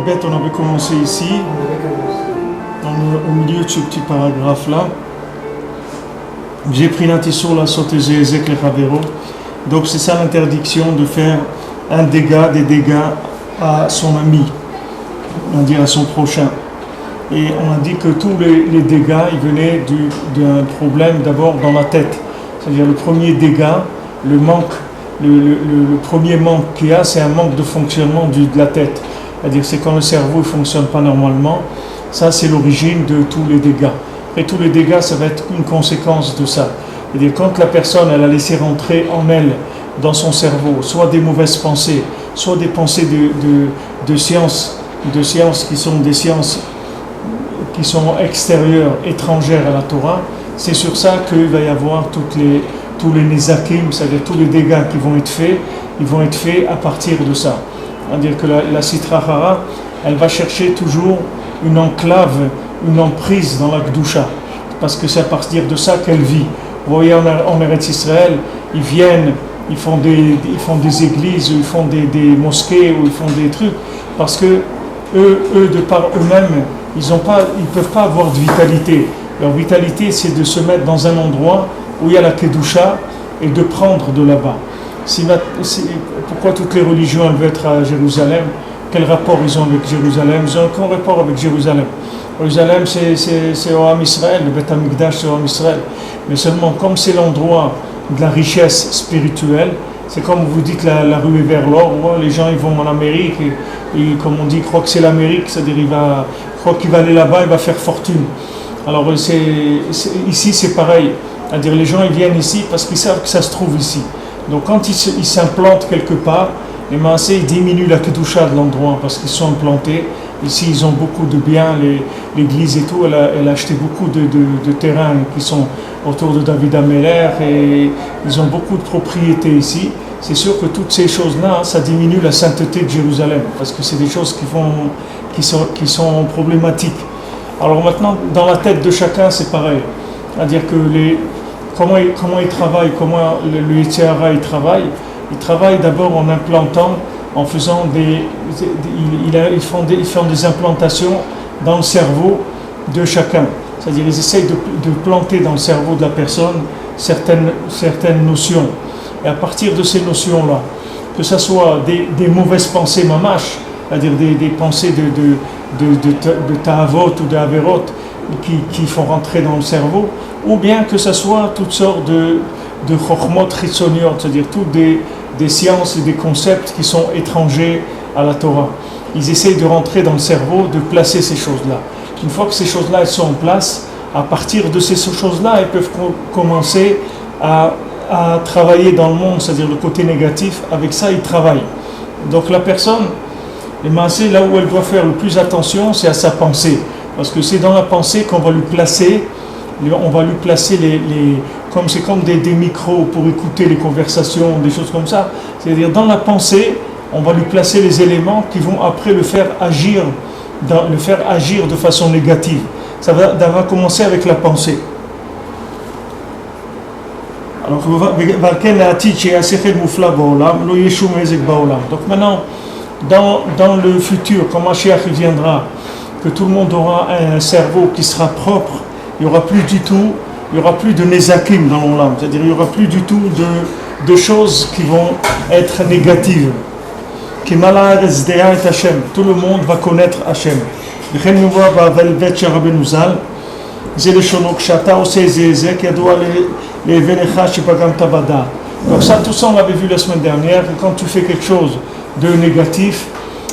bête, on avait commencé ici, au milieu de ce petit paragraphe-là. J'ai pris l'intention la sauter Ezek le Chavero. Donc c'est ça l'interdiction de faire des dégâts à son ami, on va dire à son prochain. Et on a dit que tous les dégâts, ils venaient d'un problème d'abord dans la tête. C'est-à-dire le premier dégât, le manque, le premier manque qu'il y a, c'est un manque de fonctionnement de la tête. C'est-à-dire c'est quand le cerveau ne fonctionne pas normalement, ça c'est l'origine de tous les dégâts. Et tous les dégâts, ça va être une conséquence de ça. C'est-à-dire quand la personne, elle a laissé rentrer en elle, dans son cerveau, soit des mauvaises pensées, soit des pensées de sciences qui sont des sciences qui sont extérieures, étrangères à la Torah, c'est sur ça qu'il va y avoir tous les nezakim, c'est-à-dire tous les dégâts qui vont être faits, ils vont être faits à partir de ça. C'est-à-dire que la Sitra Achara, elle va chercher toujours une enclave, une emprise dans la Kedusha, parce que c'est à partir de ça qu'elle vit. Vous voyez en Eretz Israël, ils viennent, ils font des églises, ils font des mosquées, ou ils font des trucs, parce que eux de par eux-mêmes, ils peuvent pas avoir de vitalité. Leur vitalité, c'est de se mettre dans un endroit où il y a la Kedusha et de prendre de là-bas. Pourquoi toutes les religions elles veulent être à Jérusalem? Quel rapport ils ont avec Jérusalem? Ils n'ont aucun rapport avec Jérusalem. Jérusalem, c'est au Ham Israël, le Beth Amikdash, c'est au Ham Israël. Mais seulement, comme c'est l'endroit de la richesse spirituelle, c'est comme vous dites la ruée vers l'or. Les gens ils vont en Amérique et comme on dit, ils croient que c'est l'Amérique, c'est-à-dire ils croient qu'il va aller là-bas, il va faire fortune. Alors ici c'est pareil, c'est-à-dire les gens ils viennent ici parce qu'ils savent que ça se trouve ici. Donc quand ils s'implantent quelque part, les Maasé ils diminuent la Kedusha de l'endroit parce qu'ils sont implantés. Ici ils ont beaucoup de biens, l'église et tout, elle a acheté beaucoup de terrains qui sont autour de David Ameller et ils ont beaucoup de propriétés ici. C'est sûr que toutes ces choses-là, ça diminue la sainteté de Jérusalem parce que c'est des choses qui sont problématiques. Alors maintenant, dans la tête de chacun, c'est pareil. C'est-à-dire que comment il travaille, comment le Yetzirah il travaille d'abord en implantant, en faisant ils font des implantations dans le cerveau de chacun. C'est-à-dire ils essayent de planter dans le cerveau de la personne certaines notions. Et à partir de ces notions-là, que ce soit des mauvaises pensées mamash, c'est-à-dire des pensées de ta'avot ou d'averot qui font rentrer dans le cerveau, ou bien que ce soit toutes sortes de chokhmot chitsoniot, c'est-à-dire toutes des sciences et des concepts qui sont étrangers à la Torah. Ils essayent de rentrer dans le cerveau, de placer ces choses-là. Une fois que ces choses-là elles sont en place, à partir de ces choses-là, elles peuvent commencer à travailler dans le monde, c'est-à-dire le côté négatif. Avec ça, ils travaillent. Donc la personne, les Maasé, là où elle doit faire le plus attention, c'est à sa pensée. Parce que c'est dans la pensée qu'on va lui placer, comme c'est comme des micros pour écouter les conversations, des choses comme ça. C'est-à-dire dans la pensée, on va lui placer les éléments qui vont après le faire agir de façon négative. Ça va commencer avec la pensée. Alors, donc maintenant, dans le futur, quand Mashiach viendra, que tout le monde aura un cerveau qui sera propre, il n'y aura plus de nezakim dans l'olam, c'est-à-dire il n'y aura plus du tout de choses qui vont être négatives. Tout le monde va connaître Hashem. Donc ça, tout ça on l'avait vu la semaine dernière, que quand tu fais quelque chose de négatif,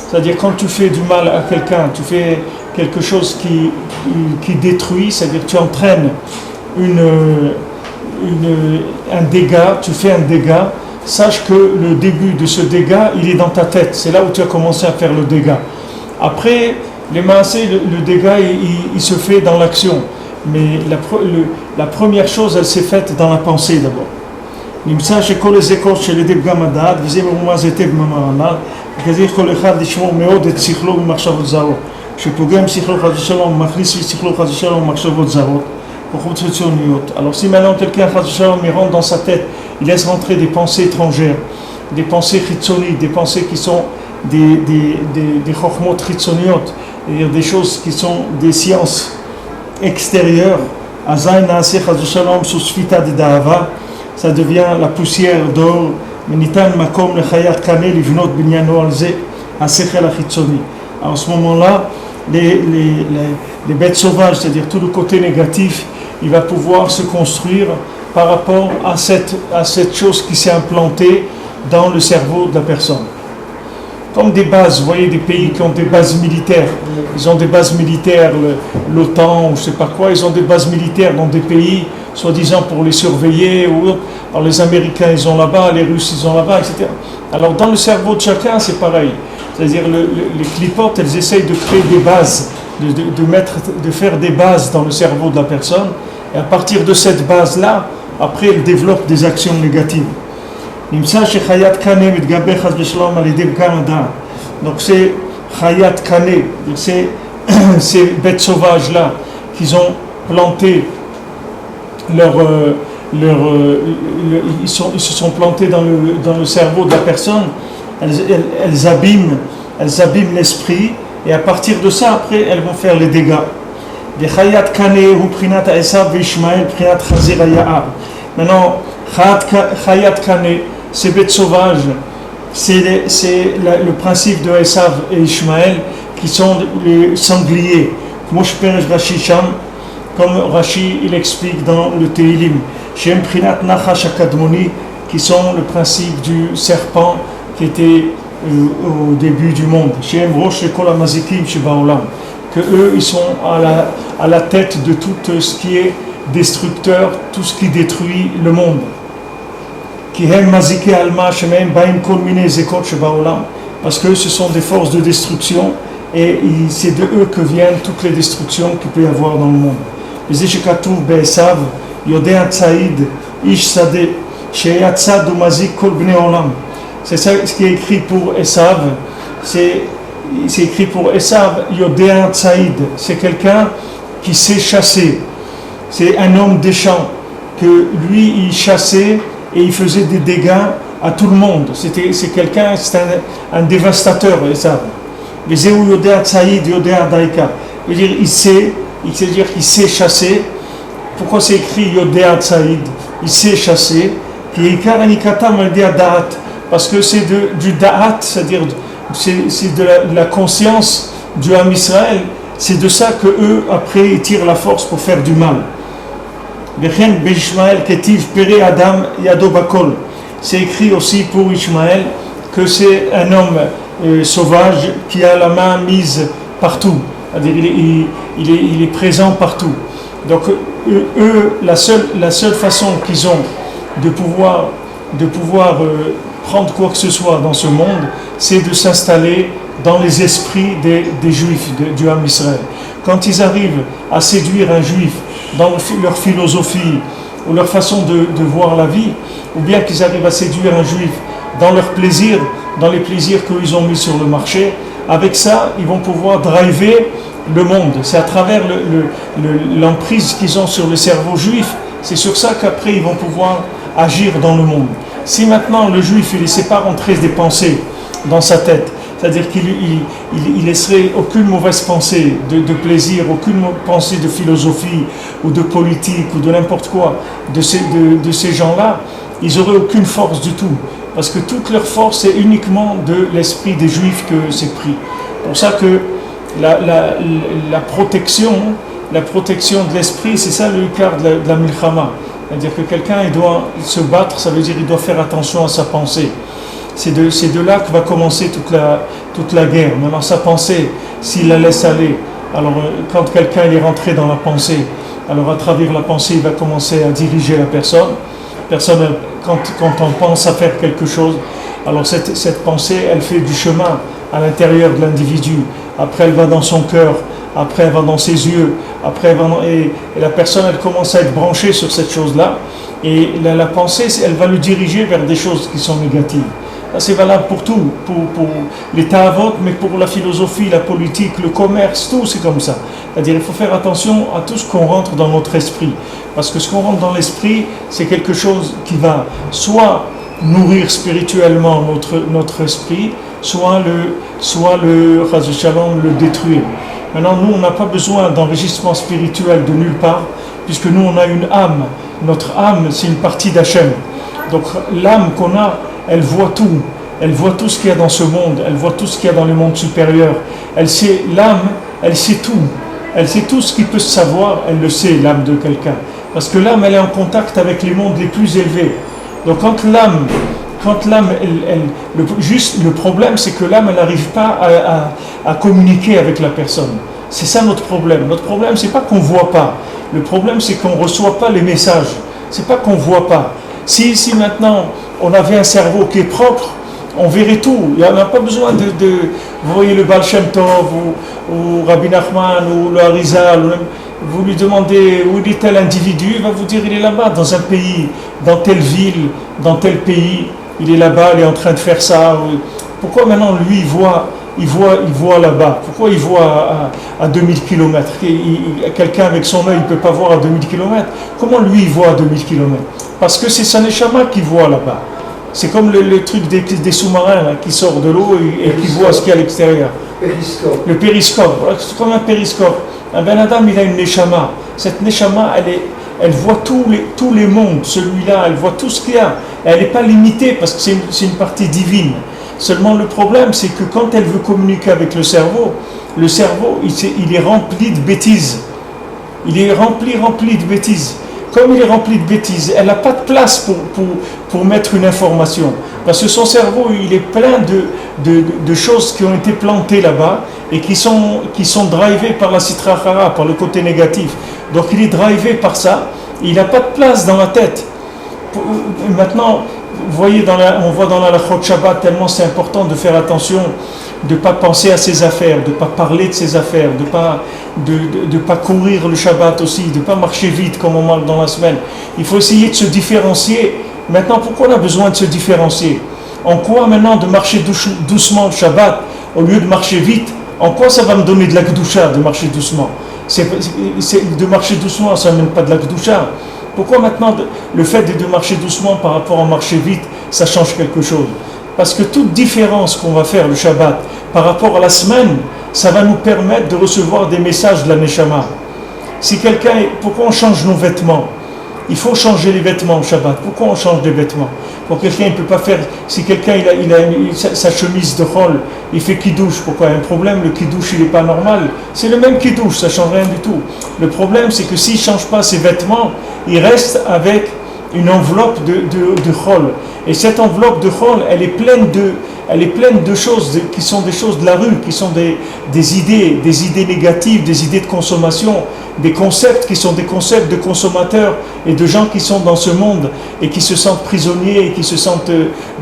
c'est-à-dire quand tu fais du mal à quelqu'un, tu fais quelque chose qui détruit, c'est-à-dire que tu entraînes un dégât, tu fais un dégât, sache que le début de ce dégât, il est dans ta tête, c'est là où tu as commencé à faire le dégât. Après, les Maasé, le dégât, il se fait dans l'action, mais la première chose, elle s'est faite dans la pensée d'abord. נמצא שכל הזקות של ידי פגם הדעת, וזה מרומז היטב במאמר הנ"ל, וכזה כל אחד לשמור מאוד את שכלו במחשבות זרות. שפוגם שכלו חס ושלום, מכניס לשכלו חס ושלום מחשבות זרות, כוחות חיצוניות. Alors si maintenant quelqu'un חס ושלום il rentre dans sa tête, il laisse rentrer des pensées étrangères, des pensées chitzonies, des pensées qui sont des chokhmot chitzoniot, c'est-à-dire des choses qui sont des sciences extérieures, Azaï naaseh chas v'shalom sous sfita de da'ava, ça devient la poussière d'or, menitan makom lechayat kaneh livnot binyano al zeh hasechel hachitzoni. En ce moment-là, les bêtes sauvages, c'est-à-dire tout le côté négatif, il va pouvoir se construire par rapport à cette chose qui s'est implantée dans le cerveau de la personne. Comme des bases, vous voyez des pays qui ont des bases militaires, ils ont des bases militaires, l'OTAN ou je ne sais pas quoi, ils ont des bases militaires dans des pays, soi-disant pour les surveiller, ou alors les Américains ils ont là-bas, les Russes ils ont là-bas, etc. Alors dans le cerveau de chacun c'est pareil, c'est-à-dire les clipotes elles essayent de créer des bases, de faire des bases dans le cerveau de la personne, et à partir de cette base-là, après elles développent des actions négatives. Donc c'est Chayat Kane, ces bêtes sauvages là qui ont planté ils se sont plantés dans le cerveau de la personne, elles abîment l'esprit, et à partir de ça après elles vont faire les dégâts. Maintenant Chayat Kane, ces bêtes sauvages, c'est le principe de Esav et Ishmaël qui sont les sangliers. Comme Rashi il explique dans le Tehillim, Shem Prinat Nachash Akadmoni, qui sont le principe du serpent qui était au début du monde. Shem Rosh Kol Hamazikim Shebaolam, que eux ils sont à la tête de tout ce qui est destructeur, tout ce qui détruit le monde. Parce que ce sont des forces de destruction et c'est de eux que viennent toutes les destructions qu'il peut y avoir dans le monde. C'est ça ce qui est écrit pour Esav. C'est écrit pour Esav, Yodéa Tsaïd. C'est quelqu'un qui sait chasser. C'est un homme des champs que lui il chassait et il faisait des dégâts à tout le monde. C'est quelqu'un, c'est un dévastateur, Esav. Les Yodéa Tsaïd, Yodéa Daïka. Il sait chasser. Pourquoi c'est écrit Yodéa Tsaïd? Il sait chasser. Parce que c'est du da'at, c'est-à-dire c'est de la conscience du Ham Israël. C'est de ça que eux après ils tirent la force pour faire du mal. C'est écrit aussi pour Ishmaël que c'est un homme sauvage qui a la main mise partout, c'est-à-dire il est présent partout. Donc eux la seule façon qu'ils ont de pouvoir prendre quoi que ce soit dans ce monde, c'est de s'installer dans les esprits des juifs du Ham Israël. Quand ils arrivent à séduire un juif dans leur philosophie ou leur façon de voir la vie, ou bien qu'ils arrivent à séduire un juif dans leurs plaisirs, dans les plaisirs qu'ils ont mis sur le marché, avec ça, ils vont pouvoir driver le monde. C'est à travers l'emprise qu'ils ont sur le cerveau juif, c'est sur ça qu'après ils vont pouvoir agir dans le monde. Si maintenant le juif il ne laissait pas rentrer des pensées dans sa tête, c'est-à-dire qu'il ne laisserait aucune mauvaise pensée de plaisir, aucune pensée de philosophie ou de politique ou de n'importe quoi de ces gens-là, ils n'auraient aucune force du tout. Parce que toute leur force est uniquement de l'esprit des juifs que c'est pris. C'est pour ça que la protection de l'esprit, c'est ça le quart de la milchama. C'est-à-dire que quelqu'un il doit se battre, ça veut dire qu'il doit faire attention à sa pensée. C'est de là que va commencer toute la guerre. Maintenant sa pensée, s'il la laisse aller, alors quand quelqu'un est rentré dans la pensée, alors à travers la pensée il va commencer à diriger la personne. Quand on pense à faire quelque chose, alors cette pensée elle fait du chemin à l'intérieur de l'individu. Après elle va dans son cœur, après elle va dans ses yeux, après et la personne elle commence à être branchée sur cette chose-là, et la pensée elle va le diriger vers des choses qui sont négatives. Ça, c'est valable pour tout, pour les ta'avot, mais pour la philosophie, la politique, le commerce, tout c'est comme ça. C'est-à-dire il faut faire attention à tout ce qu'on rentre dans notre esprit, parce que ce qu'on rentre dans l'esprit, c'est quelque chose qui va soit nourrir spirituellement notre esprit, soit Chas Shalom, le détruire. Maintenant, nous, on n'a pas besoin d'enrichissement spirituel de nulle part, puisque nous, on a une âme. Notre âme, c'est une partie d'Hachem. Donc, l'âme qu'on a, elle voit tout. Elle voit tout ce qu'il y a dans ce monde. Elle voit tout ce qu'il y a dans le monde supérieur. L'âme, elle sait tout. Elle sait tout ce qu'il peut savoir. Elle le sait, l'âme de quelqu'un. Parce que l'âme, elle est en contact avec les mondes les plus élevés. Donc, quand l'âme, le problème, c'est que l'âme, elle n'arrive pas à communiquer avec la personne. C'est ça notre problème. Notre problème, c'est pas qu'on ne voit pas. Le problème, c'est qu'on ne reçoit pas les messages. C'est pas qu'on ne voit pas. Si maintenant, on avait un cerveau qui est propre, on verrait tout. Il n'y a pas besoin vous voyez le Baal Shem Tov, ou Rabbi Nachman, ou le Harizal, vous lui demandez où est tel individu, il va vous dire il est là-bas, dans un pays, dans telle ville, dans tel pays, il est là-bas, il est en train de faire ça. Pourquoi maintenant lui il voit là-bas? Pourquoi il voit à 2000 km? Quelqu'un avec son œil ne peut pas voir à 2000 km. Comment lui il voit à 2000 km? Parce que c'est sa neshama qui voit là-bas. C'est comme le truc des sous-marins là, qui sort de l'eau et qui voit ce qu'il y a à l'extérieur. Périscope. Le périscope, voilà, c'est comme un périscope. Un Ben Adam, il a une neshama. Cette neshama, elle voit tous les mondes. Celui-là, elle voit tout ce qu'il y a. Elle n'est pas limitée parce que c'est une partie divine. Seulement le problème, c'est que quand elle veut communiquer avec le cerveau, il est rempli de bêtises. Il est rempli de bêtises. Comme il est rempli de bêtises, elle n'a pas de place pour mettre une information. Parce que son cerveau, il est plein de choses qui ont été plantées là-bas et qui sont drivées par la Sitra Achara, par le côté négatif. Donc il est drivé par ça, il n'a pas de place dans la tête. Maintenant, vous voyez, on voit dans la Halachot Shabbat, tellement c'est important de faire attention, de ne pas penser à ses affaires, de ne pas parler de ses affaires, de ne pas courir le Shabbat aussi, de ne pas marcher vite comme on marche dans la semaine. Il faut essayer de se différencier. Maintenant, pourquoi on a besoin de se différencier? En quoi maintenant de marcher doucement le Shabbat au lieu de marcher vite? En quoi ça va me donner de la Kedusha de marcher doucement? De marcher doucement, ça n'amène pas de la Kedusha. Pourquoi maintenant le fait de marcher doucement par rapport à marcher vite, ça change quelque chose? Parce que toute différence qu'on va faire le Shabbat par rapport à la semaine, ça va nous permettre de recevoir des messages de la Neshama. Pourquoi on change nos vêtements? Il faut changer les vêtements au Shabbat. Pourquoi on change des vêtements? Pour quelqu'un, il ne peut pas faire. Si quelqu'un il a sa chemise de rôle, il fait kidouche. Pourquoi? Il y a un problème, le kidouche il n'est pas normal. C'est le même kidouche, ça ne change rien du tout. Le problème, c'est que s'il ne change pas ses vêtements, il reste avec une enveloppe de rôle. Et cette enveloppe de rôle, elle est pleine de choses qui sont des choses de la rue, qui sont des idées négatives, des idées de consommation, des concepts qui sont des concepts de consommateurs et de gens qui sont dans ce monde et qui se sentent prisonniers et qui se sentent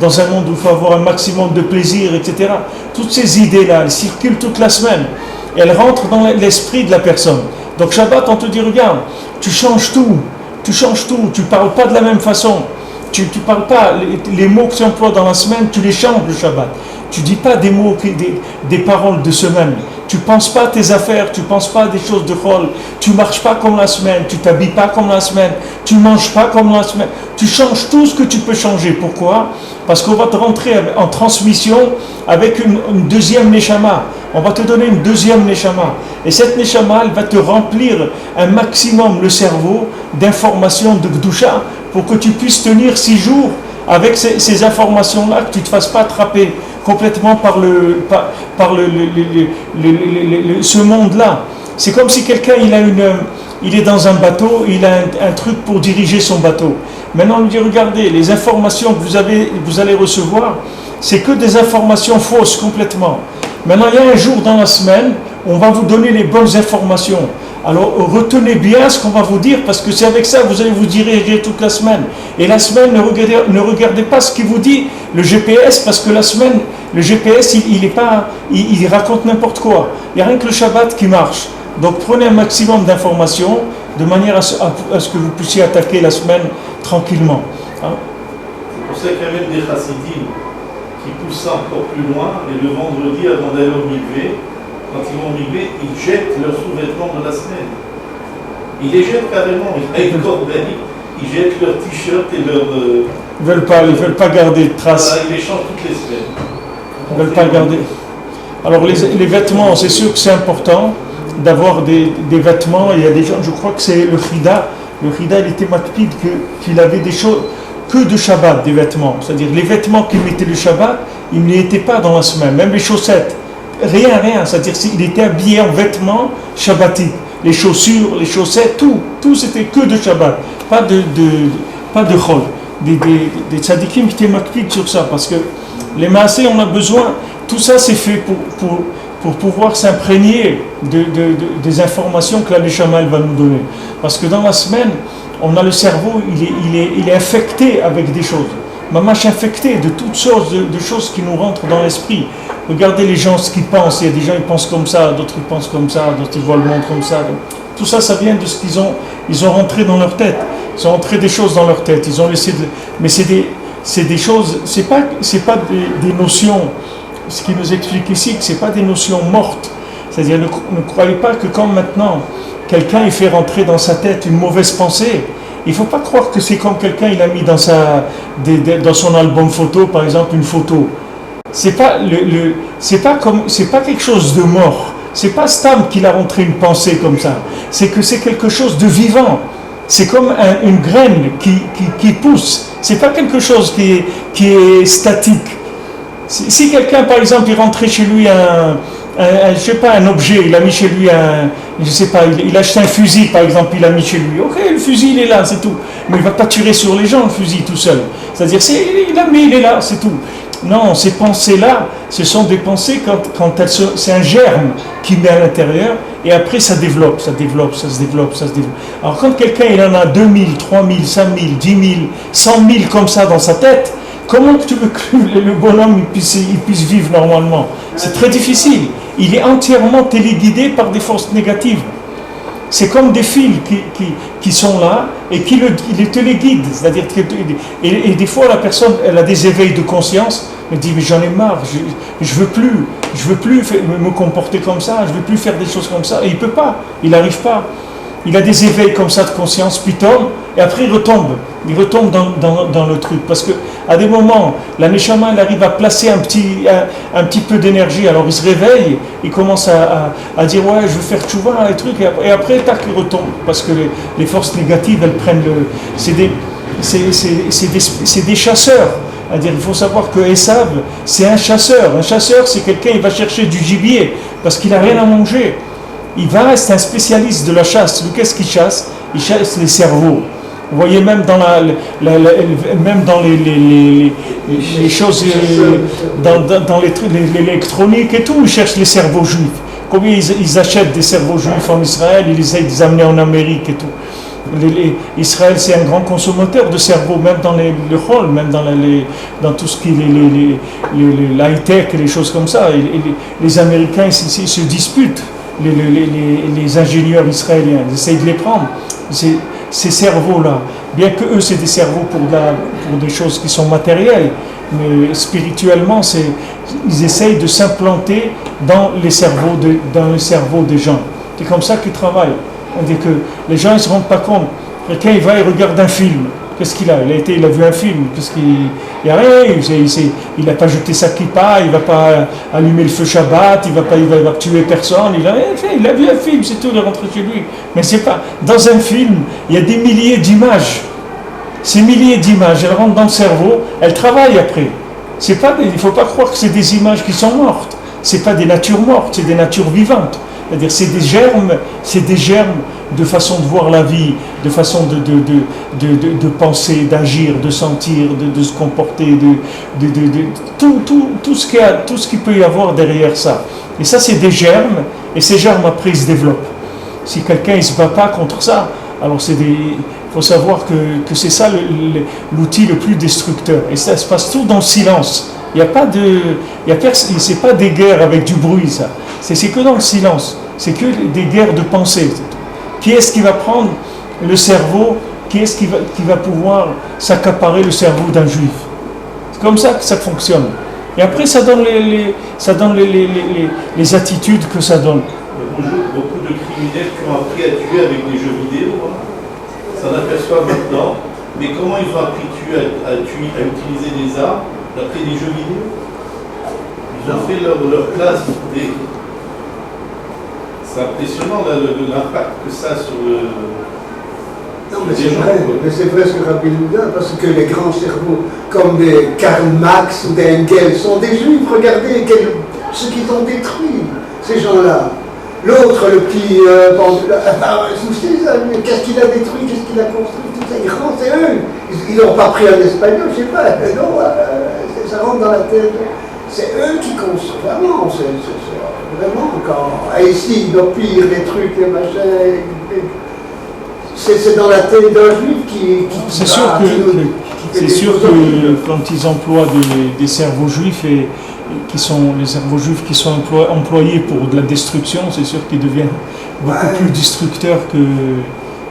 dans un monde où il faut avoir un maximum de plaisir, etc. Toutes ces idées-là, elles circulent toute la semaine. Et elles rentrent dans l'esprit de la personne. Donc Shabbat, on te dit, regarde, tu changes tout, tu ne parles pas de la même façon. Tu ne parles pas, les mots que tu emploies dans la semaine, tu les changes le Shabbat. Tu ne dis pas des mots, des paroles de semaine. Tu ne penses pas à tes affaires, tu ne penses pas à des choses de rôle. Tu ne marches pas comme la semaine, tu ne t'habilles pas comme la semaine, tu ne manges pas comme la semaine. Tu changes tout ce que tu peux changer. Pourquoi? Parce qu'on va te rentrer en transmission avec une deuxième Neshama. On va te donner une deuxième Neshama. Et cette Neshama, elle va te remplir un maximum le cerveau d'informations de Gdusha pour que tu puisses tenir 6 jours avec ces informations-là, que tu ne te fasses pas attraper complètement par ce monde-là. C'est comme si quelqu'un, il est dans un bateau, il a un truc pour diriger son bateau. Maintenant, on lui dit, regardez, les informations que vous allez recevoir, c'est que des informations fausses complètement. Maintenant, il y a un jour dans la semaine, on va vous donner les bonnes informations. Alors, retenez bien ce qu'on va vous dire, parce que c'est avec ça que vous allez vous diriger toute la semaine. Et la semaine, ne regardez pas ce qu'il vous dit, le GPS, parce que la semaine, le GPS, il raconte n'importe quoi. Il n'y a rien que le Shabbat qui marche. Donc, prenez un maximum d'informations, de manière à ce que vous puissiez attaquer la semaine tranquillement. Hein? C'est pour ça qu'il y a même des chassidim qui poussent ça encore plus loin, et le vendredi, avant d'aller au mikvé, quand ils vont au mikvé, ils jettent leurs sous-vêtements de la semaine. Ils les jettent carrément, avec le corbeille, ils jettent leurs t-shirts et leurs... Ils veulent pas garder de traces. Voilà, ils les changent toutes les semaines. Ils ne veulent pas le garder. Alors les vêtements, c'est sûr que c'est important d'avoir des vêtements. Il y a des gens, je crois que c'est le Khida. Le Khida, il était makpid qu'il avait des choses que de Shabbat, des vêtements. C'est-à-dire les vêtements qu'il mettait le Shabbat, il ne les était pas dans la semaine. Même les chaussettes, rien. C'est-à-dire qu'il était habillé en vêtements shabbatiques. Les chaussures, les chaussettes, tout c'était que de Shabbat. Pas de Chol. Des tzadikim qui étaient makpid sur ça. Parce que les maasés, on a besoin. Tout ça, c'est fait pour pouvoir s'imprégner des informations que la Neshama va nous donner. Parce que dans la semaine, on a le cerveau, il est infecté avec des choses. Mamache infecté de toutes sortes de choses qui nous rentrent dans l'esprit. Regardez les gens, ce qu'ils pensent. Il y a des gens, ils pensent comme ça, d'autres ils pensent comme ça, d'autres ils voient le monde comme ça. Tout ça, ça vient de ce ils ont rentré dans leur tête. Ils ont rentré des choses dans leur tête. Ils ont laissé mais c'est des choses, c'est pas des notions. Ce qui nous explique ici que ce n'est pas des notions mortes. C'est-à-dire, ne croyez pas que comme maintenant, quelqu'un il fait rentrer dans sa tête une mauvaise pensée, il ne faut pas croire que c'est comme quelqu'un il a mis dans son album photo, par exemple, une photo. C'est pas quelque chose de mort. C'est pas Stam qui a rentré une pensée comme ça. C'est que c'est quelque chose de vivant. C'est comme une graine qui pousse. C'est pas quelque chose qui est statique. Si quelqu'un, par exemple, il rentrait chez lui un objet, il a mis chez lui il a acheté un fusil, par exemple, il a mis chez lui. Ok, le fusil, il est là, c'est tout. Mais il ne va pas tirer sur les gens, le fusil, tout seul. C'est-à-dire, il a mis, il est là, c'est tout. Non, ces pensées-là, ce sont des pensées quand c'est un germe qui met à l'intérieur, et après, ça se développe. Alors, quand quelqu'un, il en a 2000, 3000, 5000, 10 000, 100 000 comme ça dans sa tête, comment tu veux que le bonhomme il puisse vivre normalement? C'est très difficile. Il est entièrement téléguidé par des forces négatives. C'est comme des fils qui sont là et qui le téléguident. C'est-à-dire et des fois la personne elle a des éveils de conscience, elle dit mais j'en ai marre, je veux plus me comporter comme ça, je veux plus faire des choses comme ça. Et il peut pas, il n'arrive pas. Il a des éveils comme ça de conscience, pitom, et après il retombe dans le truc. Parce qu'à des moments, la Neshama, elle arrive à placer un petit peu d'énergie, alors il se réveille, il commence à dire ouais, je veux faire tchouva, les trucs, et après, tac, il retombe. Parce que les forces négatives, elles prennent c'est des chasseurs. C'est-à-dire, il faut savoir que Esav, c'est un chasseur. Un chasseur, c'est quelqu'un, il va chercher du gibier, parce qu'il n'a rien à manger. C'est un spécialiste de la chasse. Qu'est-ce qu'il chasse? Il chasse les cerveaux. Vous voyez, même dans les choses, dans les trucs, l'électronique et tout, ils cherchent les cerveaux juifs. Combien ils achètent des cerveaux juifs en Israël, ils essayent de les amener en Amérique et tout. Israël, c'est un grand consommateur de cerveaux, même dans le rôle, même dans tout ce qui est l'high-tech et les choses comme ça. Les Américains, ils se disputent. Les ingénieurs israéliens, ils essayent de les prendre. Ces cerveaux-là, bien que eux, c'est des cerveaux pour des choses qui sont matérielles, mais spirituellement, ils essayent de s'implanter dans les cerveaux des gens. C'est comme ça qu'ils travaillent. On dit que les gens, ils ne se rendent pas compte. Quelqu'un, il va et regarde un film. Qu'est-ce qu'il a? Il a vu un film. Il n'y a rien. Il n'a pas jeté sa kippa, il ne va pas allumer le feu Shabbat, il va tuer personne. Il a rien fait. Il a vu un film, c'est tout, il est rentré chez lui. Mais c'est pas. Dans un film, il y a des milliers d'images. Ces milliers d'images, elles rentrent dans le cerveau, elles travaillent après. Il ne faut pas croire que c'est des images qui sont mortes. Ce n'est pas des natures mortes, c'est des natures vivantes. C'est-à-dire c'est des germes de façon de voir la vie, de façon de penser, d'agir, de sentir, de se comporter, tout ce qu'il peut y avoir derrière ça. Et ça, c'est des germes, et ces germes après ils se développent. Si quelqu'un ne se bat pas contre ça, alors il faut savoir que c'est ça l'outil le plus destructeur. Et ça se passe tout dans le silence. C'est pas des guerres avec du bruit, ça. C'est que dans le silence. C'est que des guerres de pensée. Qui est-ce qui va prendre le cerveau? Qui est-ce qui va pouvoir s'accaparer le cerveau d'un juif? C'est comme ça que ça fonctionne. Et après, ça donne les attitudes que ça donne. Beaucoup de criminels qui ont appris à tuer avec des jeux vidéo, ça n'aperçoit maintenant. Mais comment ils ont appris à utiliser des armes d'après des jeux vidéo? Ils Ils ont fait leur classe. C'est impressionnant l'impact que ça a sur le. Non, mais c'est vrai ce que Rabbi nous dit, parce que les grands cerveaux, comme des Karl Marx ou des Engels, sont des juifs. Regardez ce qu'ils ont détruit, ces gens-là. L'autre, le petit qu'est-ce qu'il a détruit, qu'est-ce qu'il a construit, tout ça, c'est eux. Ils n'ont pas pris un espagnol, je sais pas, non, ça rentre dans la tête. C'est eux qui construisent, vraiment, vraiment, quand ici, ils pire les trucs, les machins, c'est dans la tête d'un juif qui c'est sûr que quand ils emploient des cerveaux juifs et qui sont les cerveaux juifs qui sont employés pour de la destruction, c'est sûr qu'ils deviennent beaucoup plus destructeurs que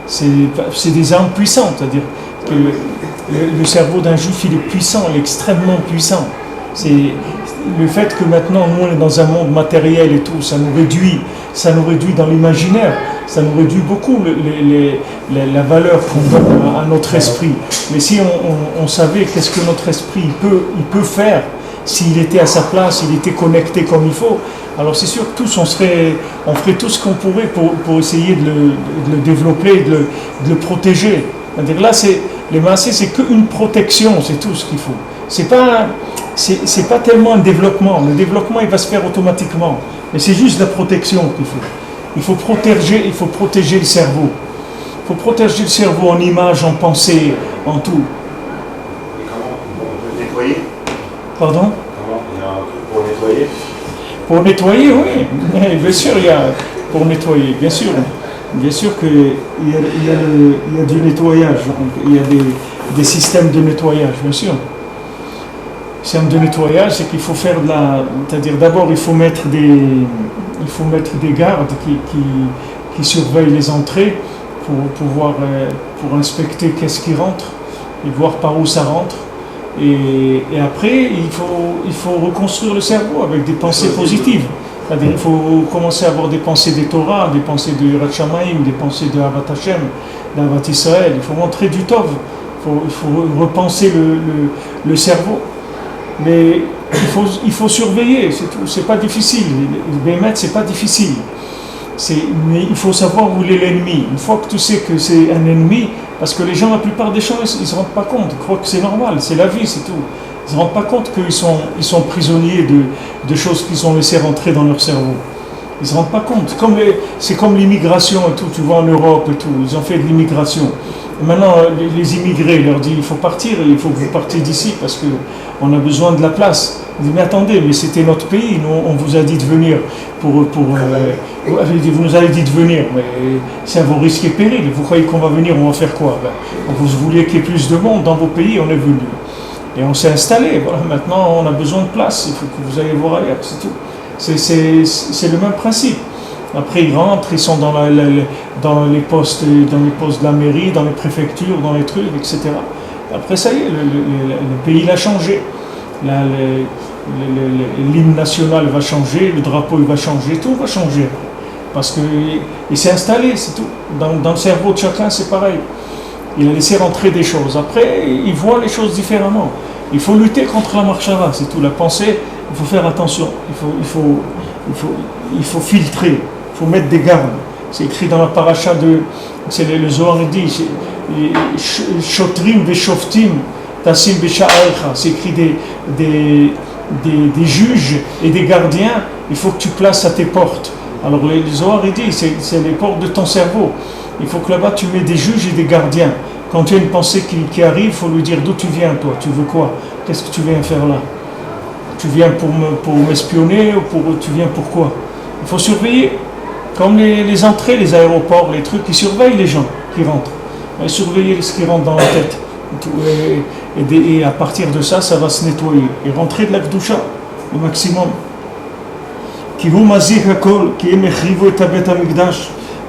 c'est des armes puissantes, c'est-à-dire que le cerveau d'un juif il est puissant, il est extrêmement puissant. C'est le fait que maintenant nous on est dans un monde matériel et tout, ça nous réduit dans l'imaginaire, ça nous réduit beaucoup la valeur qu'on donne à notre esprit. Mais si on savait qu'est-ce que notre esprit il peut faire, s'il était à sa place, s'il était connecté comme il faut, alors c'est sûr que tous on ferait tout ce qu'on pourrait pour essayer de le développer, de le protéger. C'est-à-dire là, les massés, c'est qu'une protection, c'est tout ce qu'il faut. C'est pas tellement un développement. Le développement, il va se faire automatiquement. Mais c'est juste la protection qu'il faut. Il faut protéger le cerveau. Il faut protéger le cerveau en images, en pensée, en tout. Et comment on peut nettoyer? Pardon? Comment? Il y a un truc pour nettoyer? Pour nettoyer, oui. Bien sûr, il y a pour nettoyer. Bien sûr qu'il y a du nettoyage. Il y a des systèmes de nettoyage, bien sûr. Le système de nettoyage, c'est qu'il faut faire c'est-à-dire d'abord il faut mettre des gardes qui surveillent les entrées pour inspecter qu'est-ce qui rentre et voir par où ça rentre. Et après, il faut reconstruire le cerveau avec des pensées positives. C'est-à-dire il faut commencer à avoir des pensées des Torah, des pensées de Yirat Shamayim, des pensées de Avat Hashem, d'Avat Israël. Il faut montrer du Tov. Il faut repenser le cerveau. Mais il faut surveiller, c'est tout. C'est pas difficile. Le Bémet, c'est pas difficile. Mais il faut savoir où est l'ennemi. Une fois que tu sais que c'est un ennemi, parce que les gens, la plupart des gens, ils ne se rendent pas compte. Ils croient que c'est normal, c'est la vie, c'est tout. Ils ne se rendent pas compte qu'ils sont prisonniers de choses qu'ils ont laissées rentrer dans leur cerveau. Ils ne se rendent pas compte. C'est comme l'immigration et tout, tu vois, en Europe et tout. Ils ont fait de l'immigration. Et maintenant, les immigrés leur disent, il faut partir, il faut que vous partiez d'ici parce qu'on a besoin de la place. Ils disent, mais attendez, mais c'était notre pays, nous, on vous a dit de venir vous nous avez dit de venir, mais c'est à vos risques et périls. Vous croyez qu'on va venir, on va faire quoi? Vous vouliez qu'il y ait plus de monde dans vos pays, on est venu. Et on s'est installé, voilà, maintenant on a besoin de place, il faut que vous alliez voir ailleurs, c'est tout. C'est le même principe. Après ils rentrent, ils sont dans les postes de la mairie, dans les préfectures, dans les trucs, etc. Après ça y est, le pays il a changé. L'hymne national va changer, le drapeau il va changer, tout va changer. Parce qu'il s'est installé, c'est tout. Dans le cerveau de chacun, c'est pareil. Il a laissé rentrer des choses. Après, il voit les choses différemment. Il faut lutter contre la marchara, c'est tout. La pensée, il faut faire attention. Il faut filtrer. Il faut mettre des gardes. C'est écrit dans la paracha le Zohar dit, Shotrim veshoftim tasim besha'arecha. C'est écrit des juges et des gardiens, il faut que tu places à tes portes. Alors le Zohar dit, c'est les portes de ton cerveau. Il faut que là-bas tu mets des juges et des gardiens. Quand tu as une pensée qui arrive, il faut lui dire d'où tu viens toi, tu veux quoi? Qu'est-ce que tu viens faire là? Tu viens pour m'espionner ou tu viens pourquoi? Il faut surveiller. Comme les entrées, les aéroports, les trucs, ils surveillent les gens qui rentrent. Ils surveillent ce qui rentre dans la tête. Et à partir de ça, ça va se nettoyer. Et rentrer de la Kedusha, au maximum.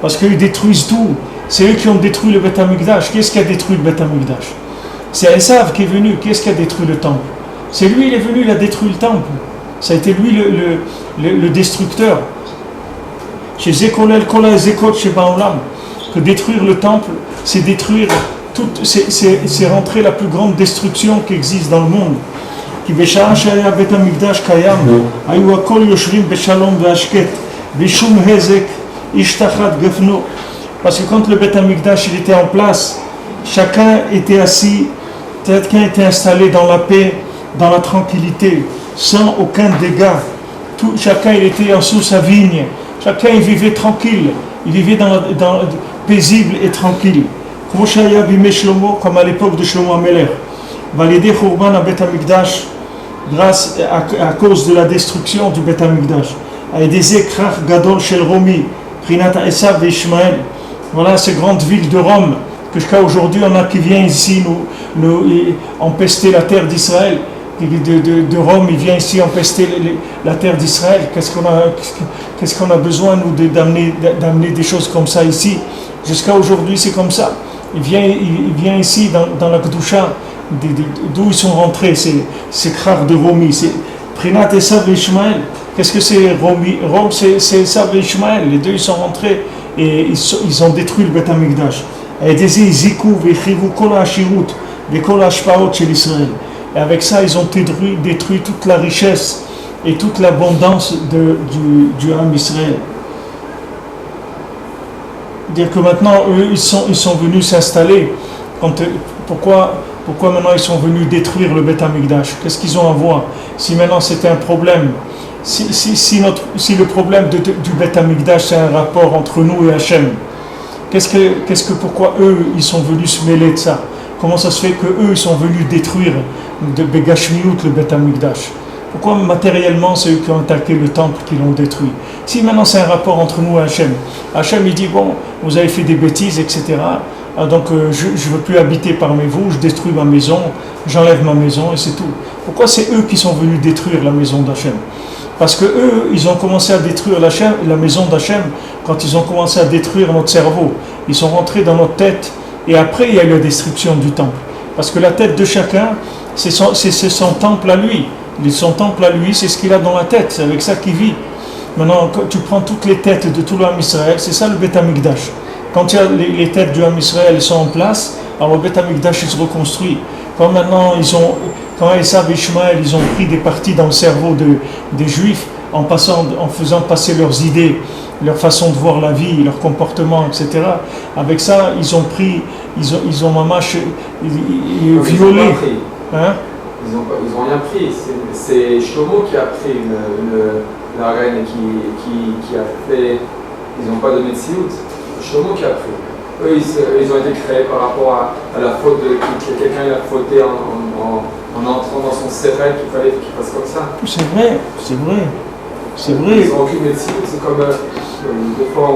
Parce qu'ils détruisent tout. C'est eux qui ont détruit le Beth Amikdash. Qui est-ce qui a détruit le Beth Amikdash? C'est Esav qui est venu. Qui est-ce qui a détruit le temple? C'est lui, il est venu, il a détruit le temple. Ça a été lui le destructeur. Chez Zekolel Kola et Zekot chez Baolam, que détruire le temple, c'est détruire c'est rentrer la plus grande destruction qui existe dans le monde. כי בשעה שהיה בית המקדש קיים, היו הכל יושבים בשלום והשקט, ושום הזק איש תחת גפנו. Parce que quand le Beth Amikdash il était en place, chacun était assis, chacun était installé dans la paix, dans la tranquillité, sans aucun dégât. Chacun il était en sous sa vigne, chacun il vivait tranquille, il vivait paisible et tranquille. Comme à l'époque de Shlomo HaMelech. Validé Khurban à Beth Amikdash, grâce à cause de la destruction du Beth Amikdash. Avec des écrans gadol shel Romi, Prinat Esav et Ishmael. Voilà ces grandes villes de Rome, que jusqu'à aujourd'hui on a qui vient ici nous empester la terre d'Israël. De Rome, il vient ici empester la terre d'Israël. Qu'est-ce qu'on a besoin nous d'amener des choses comme ça ici? Jusqu'à aujourd'hui c'est comme ça. Il vient ici dans la Kedusha, d'où ils sont rentrés, ces crars de Romi, c'est Prinat Esav et Ishmael. Qu'est-ce que c'est Romi? Rome, c'est Esav et Ishmael. Les deux ils sont rentrés et ils ont détruit le Beth Amikdash. Et avec ça ils ont détruit toute la richesse et toute l'abondance du Ham Israël. Dire que maintenant eux ils sont venus s'installer. Pourquoi maintenant ils sont venus détruire le Beth Amikdash? Qu'est-ce qu'ils ont à voir? Si maintenant c'était un problème, si le problème du Beth Amikdash c'est un rapport entre nous et Hachem, pourquoi eux ils sont venus se mêler de ça? Comment ça se fait que eux ils sont venus détruire de Begashmiut le Beth Amikdash? Pourquoi matériellement c'est eux qui ont attaqué le temple, qui l'ont détruit? Si maintenant c'est un rapport entre nous et Hachem, Hachem il dit bon, vous avez fait des bêtises, etc. Donc je ne veux plus habiter parmi vous, je détruis ma maison, j'enlève ma maison et c'est tout. Pourquoi c'est eux qui sont venus détruire la maison d'Hachem? Parce que eux, ils ont commencé à détruire la maison d'Hachem quand ils ont commencé à détruire notre cerveau. Ils sont rentrés dans notre tête et après il y a eu la destruction du temple. Parce que la tête de chacun, c'est son temple à lui. Son temple à lui, c'est ce qu'il a dans la tête, c'est avec ça qu'il vit. Maintenant, quand tu prends toutes les têtes de tout le Ham Israël, c'est ça le Beth Amikdash. Quand les têtes du Ham Israël sont en place, alors le Beth Amikdash il se reconstruit. Quand maintenant quand Esav et Ishmael ils ont pris des parties dans le cerveau des Juifs en faisant passer leurs idées, leur façon de voir la vie, leur comportement, etc. Avec ça, ils ont violé. Hein? Ils ont rien pris. C'est Shlomo qui a pris la reine qui a fait. Ils n'ont pas donné de siout. Shlomo qui a pris. Eux, ils ont été créés par rapport à la faute que quelqu'un a fauté en entrant dans son cercle qu'il fallait qu'il fasse comme ça. C'est vrai. Ils n'ont aucune médecine. C'est comme des fois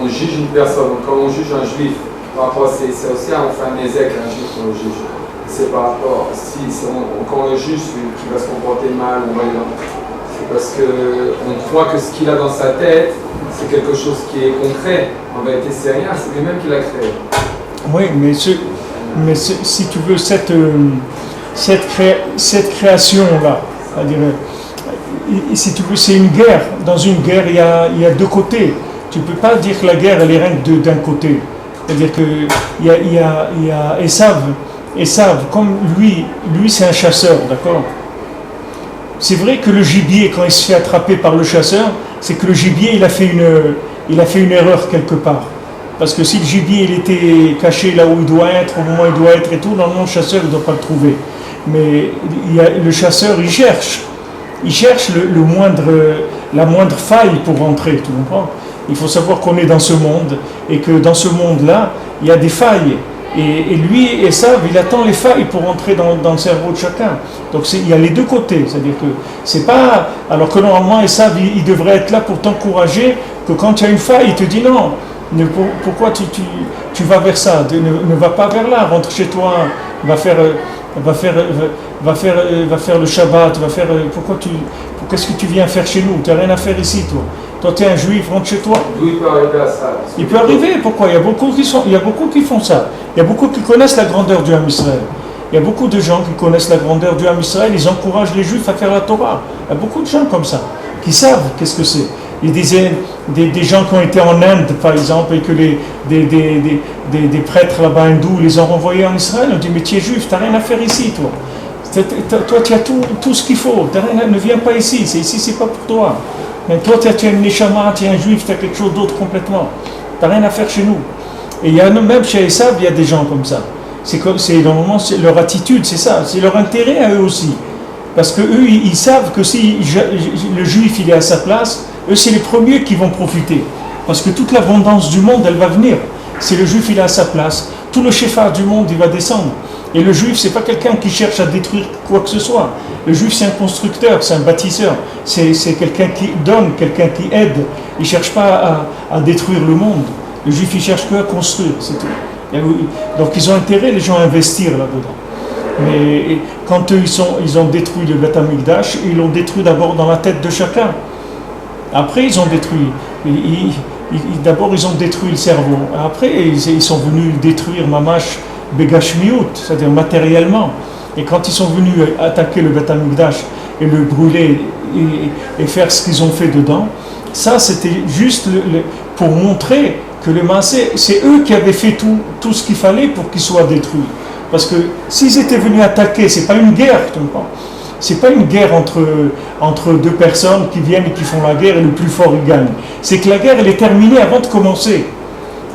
on juge une personne. Quand on juge un juif, par rapport à c'est aussi on fait un ézec à un juif qu'on le juge. C'est par rapport quand on le juge qui va se comporter mal, c'est parce qu'on croit que ce qu'il a dans sa tête, c'est quelque chose qui est concret. En vérité, c'est rien, c'est lui-même qui l'a créé. Oui, mais si tu veux, cette création-là, c'est-à-dire, si tu veux, c'est une guerre. Dans une guerre, il y a deux côtés. Tu ne peux pas dire que la guerre, elle est rien que d'un côté. C'est-à-dire qu'il y a Esav, comme lui c'est un chasseur, d'accord? C'est vrai que le gibier, quand il se fait attraper par le chasseur, c'est que le gibier, il a fait une erreur quelque part. Parce que si le gibier, il était caché là où il doit être, au moment où il doit être et tout, normalement le chasseur, il ne doit pas le trouver. Mais le chasseur, il cherche la moindre faille pour rentrer, tu comprends? Il faut savoir qu'on est dans ce monde, et que dans ce monde-là, il y a des failles. Et lui, Esav, il attend les failles pour entrer dans le cerveau de chacun. Donc il y a les deux côtés. C'est-à-dire que c'est pas... Alors que normalement, Esav, il devrait être là pour t'encourager, que quand il y a une faille, il te dit non. Pourquoi tu vas vers ça? Ne va pas vers là, rentre chez toi, va faire le Shabbat, qu'est-ce que tu viens faire chez nous? Tu n'as rien à faire ici, toi. Toi, tu es un juif, rentre chez toi. D'où il peut arriver à ça? Il peut arriver, pourquoi? Il y a beaucoup qui font ça. Il y a beaucoup qui connaissent la grandeur du Ham Israël. Il y a beaucoup de gens qui connaissent la grandeur du Ham Israël, ils encouragent les juifs à faire la Torah. Il y a beaucoup de gens comme ça, qui savent qu'est-ce que c'est. Il y a des gens qui ont été en Inde, par exemple, et que des prêtres là-bas hindous les ont renvoyés en Israël. On dit, mais tu es juif, tu n'as rien à faire ici, toi. Toi, tu as tout ce qu'il faut. Ne viens pas ici. Ici, c'est pas pour toi. Mais toi, tu as une neshama, tu es un juif, tu as quelque chose d'autre complètement. Tu n'as rien à faire chez nous. Et il y a même chez Esav, il y a des gens comme ça. Normalement, leur attitude, c'est ça. C'est leur intérêt à eux aussi. Parce que eux, ils savent que si le juif il est à sa place, eux, c'est les premiers qui vont profiter. Parce que toute l'abondance du monde, elle va venir. Si le juif il est à sa place, tout le shépha du monde, il va descendre. Et le juif, c'est pas quelqu'un qui cherche à détruire quoi que ce soit. Le juif, c'est un constructeur, c'est un bâtisseur. C'est quelqu'un qui donne, quelqu'un qui aide. Il ne cherche pas à détruire le monde. Le juif, il cherche que à construire, c'est tout. Donc ils ont intérêt, les gens, à investir là-dedans. Mais quand eux, ils ont détruit le Beth Amikdash, ils l'ont détruit d'abord dans la tête de chacun. Après, ils ont détruit. D'abord, ils ont détruit le cerveau. Après, ils sont venus détruire Mamash Begashmiut, c'est-à-dire matériellement. Et quand ils sont venus attaquer le Beth Amikdash et le brûler et faire ce qu'ils ont fait dedans, ça, c'était juste pour montrer que les Maasé, c'est eux qui avaient fait tout ce qu'il fallait pour qu'ils soient détruits. Parce que s'ils étaient venus attaquer, c'est pas une guerre, tu comprends ? C'est pas une guerre entre deux personnes qui viennent et qui font la guerre et le plus fort il gagne. C'est que la guerre, elle est terminée avant de commencer.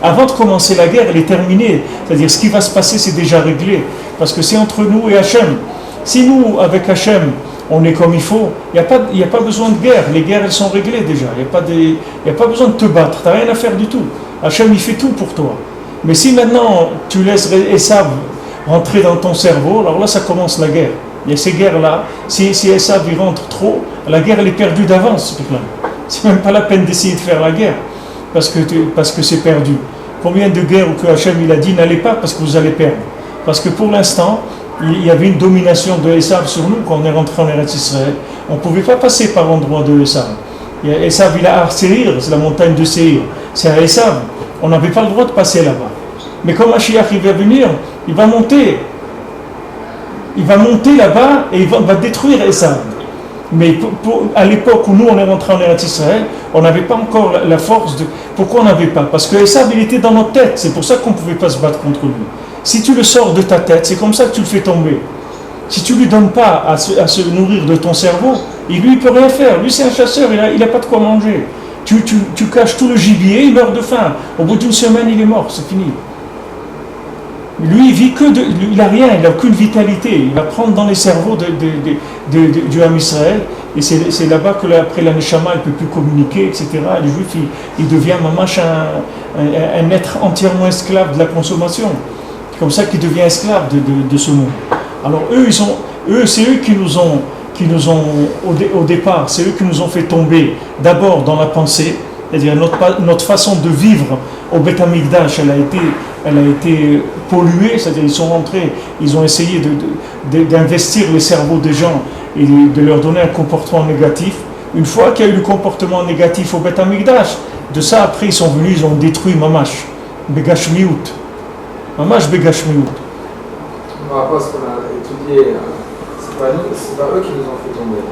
Avant de commencer la guerre, elle est terminée. C'est-à-dire, ce qui va se passer, c'est déjà réglé. Parce que c'est entre nous et Hachem. Si nous, avec Hachem, on est comme il faut, il n'y a pas besoin de guerre. Les guerres, elles sont réglées déjà. Il n'y a pas besoin de te battre. Tu n'as rien à faire du tout. Hachem, il fait tout pour toi. Mais si maintenant, tu laisses Esav rentrer dans ton cerveau, alors là, ça commence la guerre. Il y a ces guerres-là. Si Esav y rentre trop, la guerre, elle est perdue d'avance. C'est même pas la peine d'essayer de faire la guerre. Parce que c'est perdu. Combien de guerres que Hachem il a dit n'allez pas parce que vous allez perdre. Parce que pour l'instant, il y avait une domination de Esav sur nous quand on est rentré en Eretz Israël. On ne pouvait pas passer par l'endroit de Esav. Esav il a à Seir, c'est la montagne de Seir. C'est à Esav. On n'avait pas le droit de passer là-bas. Mais quand Mashiach il va venir, il va monter. Il va monter là-bas et il va détruire Esav. Mais à l'époque où nous on est rentré en Eretz Israël, on n'avait pas encore la force de... Pourquoi on n'avait pas ? Parce que Esav il était dans notre tête, c'est pour ça qu'on ne pouvait pas se battre contre lui. Si tu le sors de ta tête, c'est comme ça que tu le fais tomber. Si tu ne lui donnes pas à se nourrir de ton cerveau, lui il ne peut rien faire. Lui c'est un chasseur, il n'a pas de quoi manger. Tu caches tout le gibier, il meurt de faim. Au bout d'une semaine il est mort, c'est fini. Lui, il vit il n'a rien, il n'a aucune vitalité. Il va prendre dans les cerveaux du Ham Israël, et c'est là-bas que après la Neshama, il ne peut plus communiquer, etc. Et le juif, il devient mamash un être entièrement esclave de la consommation. C'est comme ça qu'il devient esclave de ce monde. Alors c'est eux qui nous ont au départ, c'est eux qui nous ont fait tomber d'abord dans la pensée, c'est-à-dire notre façon de vivre au Beth Amikdash, elle a été polluée, c'est-à-dire ils sont rentrés, ils ont essayé d'investir les cerveaux des gens et de leur donner un comportement négatif. Une fois qu'il y a eu le comportement négatif au Beth Amikdash, de ça après ils sont venus, ils ont détruit Mamash, Begashmiut. Mamash Begashmiut. Par rapport à ce qu'on a étudié, c'est pas eux qui nous ont fait tomber.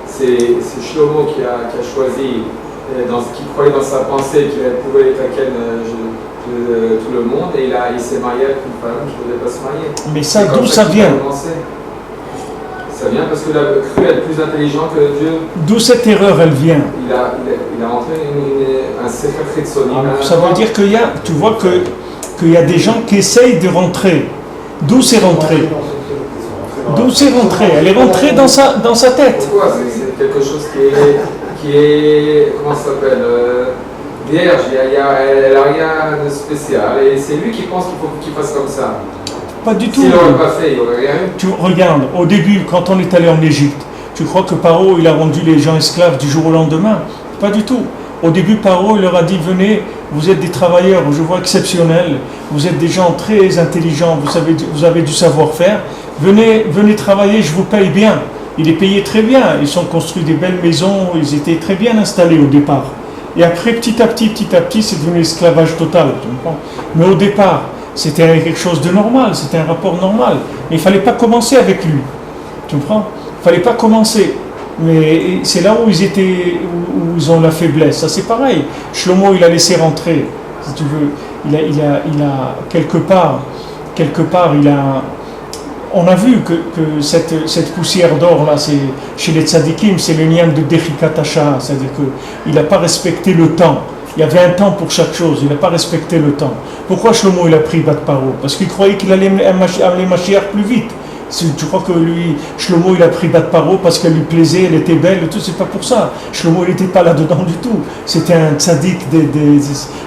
C'est Shlomo qui a choisi, qui croyait dans sa pensée qu'il pouvait être tout le monde, et il s'est marié avec une femme qui ne devait pas se marier. Mais ça, d'où ça vient ? Ça vient parce que la crue est plus intelligente que Dieu. D'où cette erreur elle vient ? Il a rentré un Sefer Chitzoni. Ça veut dire tu vois qu'il y a des gens qui essayent de rentrer. D'où c'est rentré ? D'où c'est rentré ? Elle est rentrée dans sa tête. Pourquoi ? C'est quelque chose qui est comment ça s'appelle vierge, elle n'a rien de spécial, et c'est lui qui pense qu'il faut qu'il fasse comme ça. Pas du tout. S'il n'aurait pas fait, il n'aurait rien. Tu regardes, au début, quand on est allé en Égypte, tu crois que Paro, il a rendu les gens esclaves du jour au lendemain ? Pas du tout. Au début, Paro, il leur a dit, venez, vous êtes des travailleurs, je vois, exceptionnels, vous êtes des gens très intelligents, vous avez du savoir-faire, venez travailler, je vous paye bien. Il est payé très bien, ils ont construit des belles maisons, ils étaient très bien installés au départ. Et après, petit à petit, c'est devenu l'esclavage total. Tu comprends ? Mais au départ, c'était quelque chose de normal, c'était un rapport normal. Mais il ne fallait pas commencer avec lui. Tu comprends ? Il ne fallait pas commencer. Mais c'est là où ils ont la faiblesse. Ça, c'est pareil. Shlomo, il a laissé rentrer, si tu veux. Il a quelque part, il a on a vu que cette poussière d'or là, c'est, chez les tzadikim, c'est le lien de Dechikat Hasha, c'est-à-dire qu'il n'a pas respecté le temps. Il y avait un temps pour chaque chose, il n'a pas respecté le temps. Pourquoi Shlomo il a pris Bat Paro? Parce qu'il croyait qu'il allait amener Mashiach plus vite. Tu crois que lui, Shlomo il a pris Bat Paro parce qu'elle lui plaisait, elle était belle et tout, c'est pas pour ça. Shlomo il n'était pas là-dedans du tout. C'était un tzaddik,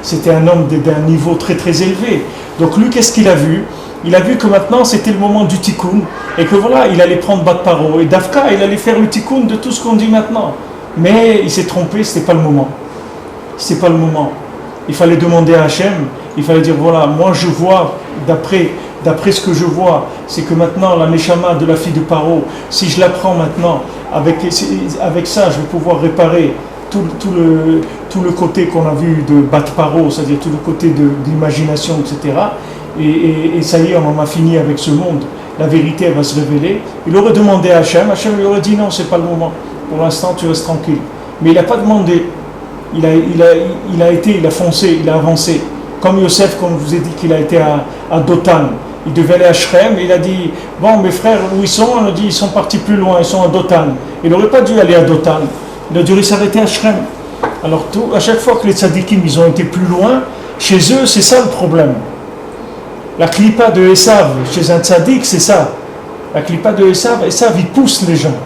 c'était un homme d'un niveau très très élevé. Donc lui, qu'est-ce qu'il a vu? Il a vu que maintenant c'était le moment du tikkun et que voilà, il allait prendre Bat Paro et Dafka, il allait faire le tikkun de tout ce qu'on dit maintenant. Mais il s'est trompé, c'était pas le moment. C'est pas le moment. Il fallait demander à Hachem, il fallait dire voilà, moi je vois, d'après ce que je vois, c'est que maintenant la Neshama de la fille de Paro, si je la prends maintenant, avec ça je vais pouvoir réparer tout le côté qu'on a vu de Bat Paro, c'est-à-dire tout le côté de l'imagination, etc. Et ça y est, on en a fini avec ce monde, la vérité elle va se révéler. Il aurait demandé à Hachem lui aurait dit non, c'est pas le moment, pour l'instant tu restes tranquille. Mais il n'a pas demandé. Il a foncé, il a avancé. Comme Yosef, comme je vous ai dit qu'il a été à Dothan. Il devait aller à Shrem, et il a dit, bon, mes frères, où ils sont? On a dit, ils sont partis plus loin, ils sont à Dothan. Il n'aurait pas dû aller à Dothan. Il a dû s'arrêter à Shrem. Alors, à chaque fois que les tzadikim, ils ont été plus loin, chez eux, c'est ça le problème. La clipa de Esav, chez un tzadik, c'est ça. La clipa de Esav, il pousse les gens.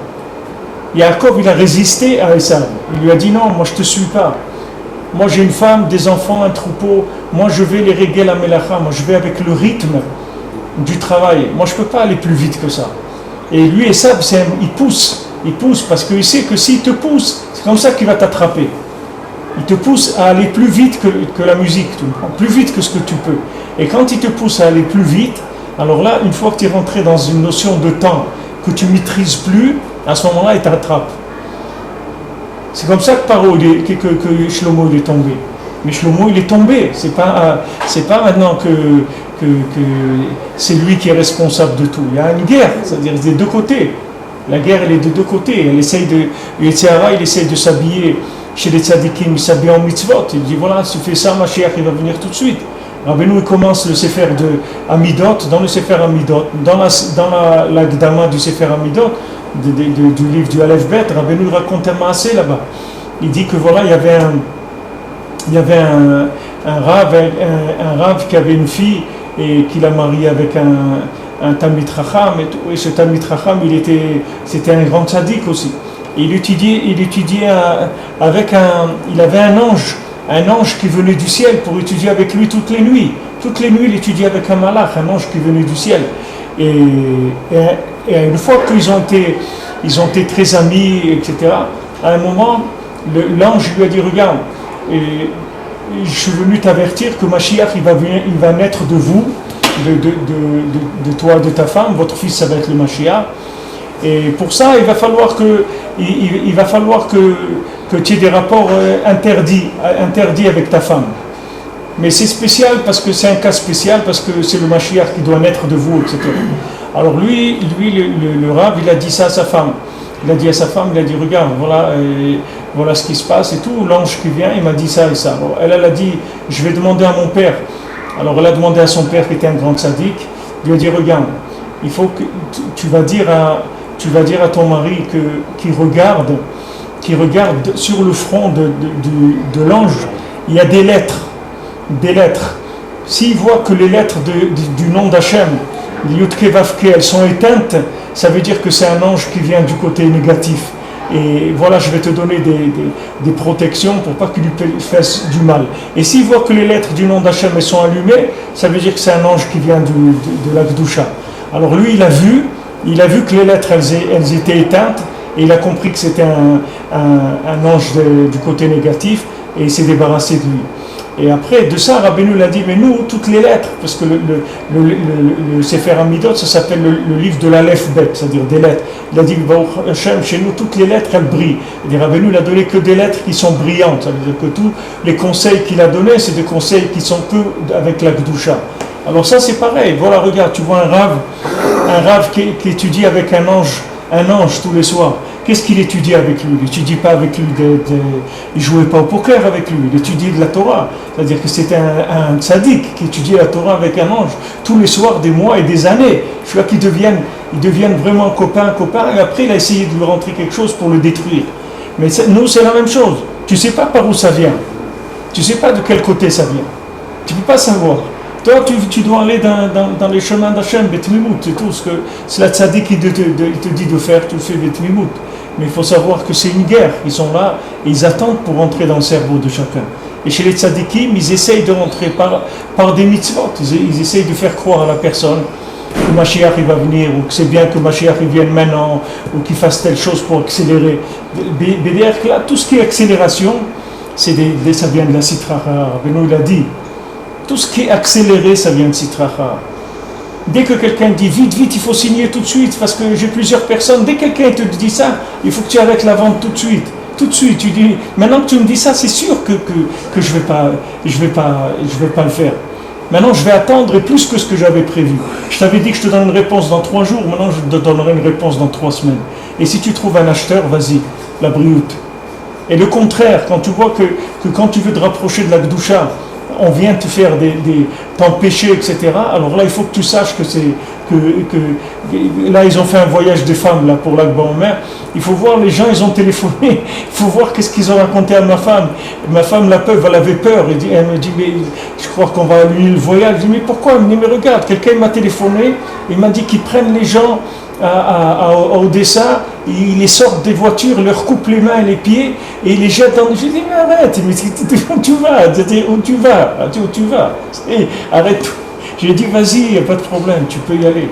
Yaakov, il a résisté à Esav. Il lui a dit non, moi je te suis pas. Moi j'ai une femme, des enfants, un troupeau. Moi je vais les régler la melacha. Moi je vais avec le rythme du travail. Moi je peux pas aller plus vite que ça. Et lui, Esav, il pousse. Il pousse parce qu'il sait que s'il te pousse, c'est comme ça qu'il va t'attraper. Il te pousse à aller plus vite que la musique, plus vite que ce que tu peux. Et quand il te pousse à aller plus vite, alors là, une fois que tu es rentré dans une notion de temps que tu maîtrises plus, à ce moment-là, il t'attrape. C'est comme ça que que Shlomo il est tombé. Mais Shlomo il est tombé. C'est pas maintenant que c'est lui qui est responsable de tout. Il y a une guerre, c'est-à-dire des deux côtés. La guerre elle est de deux côtés. Il essaye de s'habiller chez les tzadikim, il s'habille en mitzvot. Il dit voilà, si tu fais ça, Mashiach il va venir tout de suite. Rabbeinu il commence le Sefer de Amidot, dans le Sefer Amidot, dans la Gdama du Sefer Amidot, du livre du Aleph Bet, Rabbeinu raconte un maasé là-bas. Il dit que voilà, il y avait un Rav qui avait une fille et qu'il a marié avec un Talmid Chacham, et ce Talmid Chacham, c'était un grand tzaddik aussi. Et il étudiait il avait un ange qui venait du ciel pour étudier avec lui toutes les nuits. Toutes les nuits, il étudiait avec un malach, un ange qui venait du ciel. Et une fois qu'ils ont été très amis, etc., à un moment, l'ange lui a dit, regarde, je suis venu t'avertir que Mashiach, il va naître de vous, de toi, de ta femme, votre fils, ça va être le Mashiach. Et pour ça, il va falloir que tu aies des rapports interdits avec ta femme. Mais c'est spécial parce que c'est un cas spécial, parce que c'est le Mashiach qui doit naître de vous, etc. Alors lui le Rav, il a dit ça à sa femme. Il a dit à sa femme, il a dit, regarde, voilà ce qui se passe et tout. L'ange qui vient, il m'a dit ça et ça. Alors elle a dit, je vais demander à mon père. Alors elle a demandé à son père, qui était un grand tzaddik. Il lui a dit, regarde, il faut que tu vas dire à ton mari qu'il regarde sur le front de l'ange, il y a des lettres. S'il voit que les lettres du nom d'Hachem, Yudke Vavke, elles sont éteintes, ça veut dire que c'est un ange qui vient du côté négatif. Et voilà, je vais te donner des protections pour pas qu'il lui fasse du mal. Et s'il voit que les lettres du nom d'Hachem elles sont allumées, ça veut dire que c'est un ange qui vient de la Gdusha. Alors lui, il a vu que les lettres elles étaient éteintes, et il a compris que c'était un ange du côté négatif, et il s'est débarrassé de lui. Et après, de ça, Rabbeinu l'a dit, mais nous, toutes les lettres, parce que le Sefer Amidot, ça s'appelle le livre de l'Aleph Bet, c'est-à-dire des lettres. Il a dit, chez nous, toutes les lettres, elles brillent. Et Rabbeinu n'a donné que des lettres qui sont brillantes. Ça veut dire que tous les conseils qu'il a donnés, c'est des conseils qui sont que avec la Gdusha. Alors ça, c'est pareil. Voilà, regarde, tu vois un rave qui étudie avec un ange un ange tous les soirs, qu'est-ce qu'il étudiait avec lui? Il n'étudiait pas avec lui, il jouait pas au poker avec lui, il étudiait de la Torah. C'est-à-dire que c'était un tzaddik qui étudiait la Torah avec un ange tous les soirs, des mois et des années. Je vois qu'ils deviennent vraiment copains, et après il a essayé de lui rentrer quelque chose pour le détruire. Mais nous, c'est la même chose. Tu ne sais pas par où ça vient. Tu ne sais pas de quel côté ça vient. Tu ne peux pas savoir. Toi, tu dois aller dans les chemins d'Hachem, Betmimout, c'est tout. C'est la tzaddik qui te dit de faire, tu fais Betmimout. Mais il faut savoir que c'est une guerre. Ils sont là et ils attendent pour rentrer dans le cerveau de chacun. Et chez les tzaddikim, ils essayent de rentrer par des mitzvot. Ils essayent de faire croire à la personne que Mashiach il va venir, ou que c'est bien que Mashiach il vienne maintenant, ou qu'il fasse telle chose pour accélérer. BDR, là, tout ce qui est accélération, ça vient de la Sitra Achra. Benoît il a dit, tout ce qui est accéléré, ça vient de Sitra Achra. Dès que quelqu'un dit vite, il faut signer tout de suite, parce que j'ai plusieurs personnes, dès que quelqu'un te dit ça, il faut que tu arrêtes la vente tout de suite. Tout de suite, tu dis, maintenant que tu me dis ça, c'est sûr que je vais pas le faire. Maintenant, je vais attendre et plus que ce que j'avais prévu. Je t'avais dit que je te donne une réponse dans 3 jours, maintenant je te donnerai une réponse dans 3 semaines. Et si tu trouves un acheteur, vas-y, la brioute. Et le contraire, quand tu vois que quand tu veux te rapprocher de la Gdoucha, on vient te faire t'empêcher, etc. Alors là, il faut que tu saches que là, ils ont fait un voyage des femmes là, pour l'Akba Omer. Il faut voir, les gens, ils ont téléphoné. Il faut voir qu'est-ce qu'ils ont raconté à ma femme. Ma femme, elle avait peur. Elle me dit, mais je crois qu'on va annuler le voyage. Je dis, mais pourquoi? Elle me dit, mais regarde, quelqu'un m'a téléphoné. Il m'a dit qu'ils prennent les gens à Odessa, ils les sortent des voitures, leur coupent les mains et les pieds et ils les jettent dans... Je dis, mais arrête, mais où tu vas? Où tu vas? Arrête tout. J'ai dit, vas-y, il n'y a pas de problème, tu peux y aller.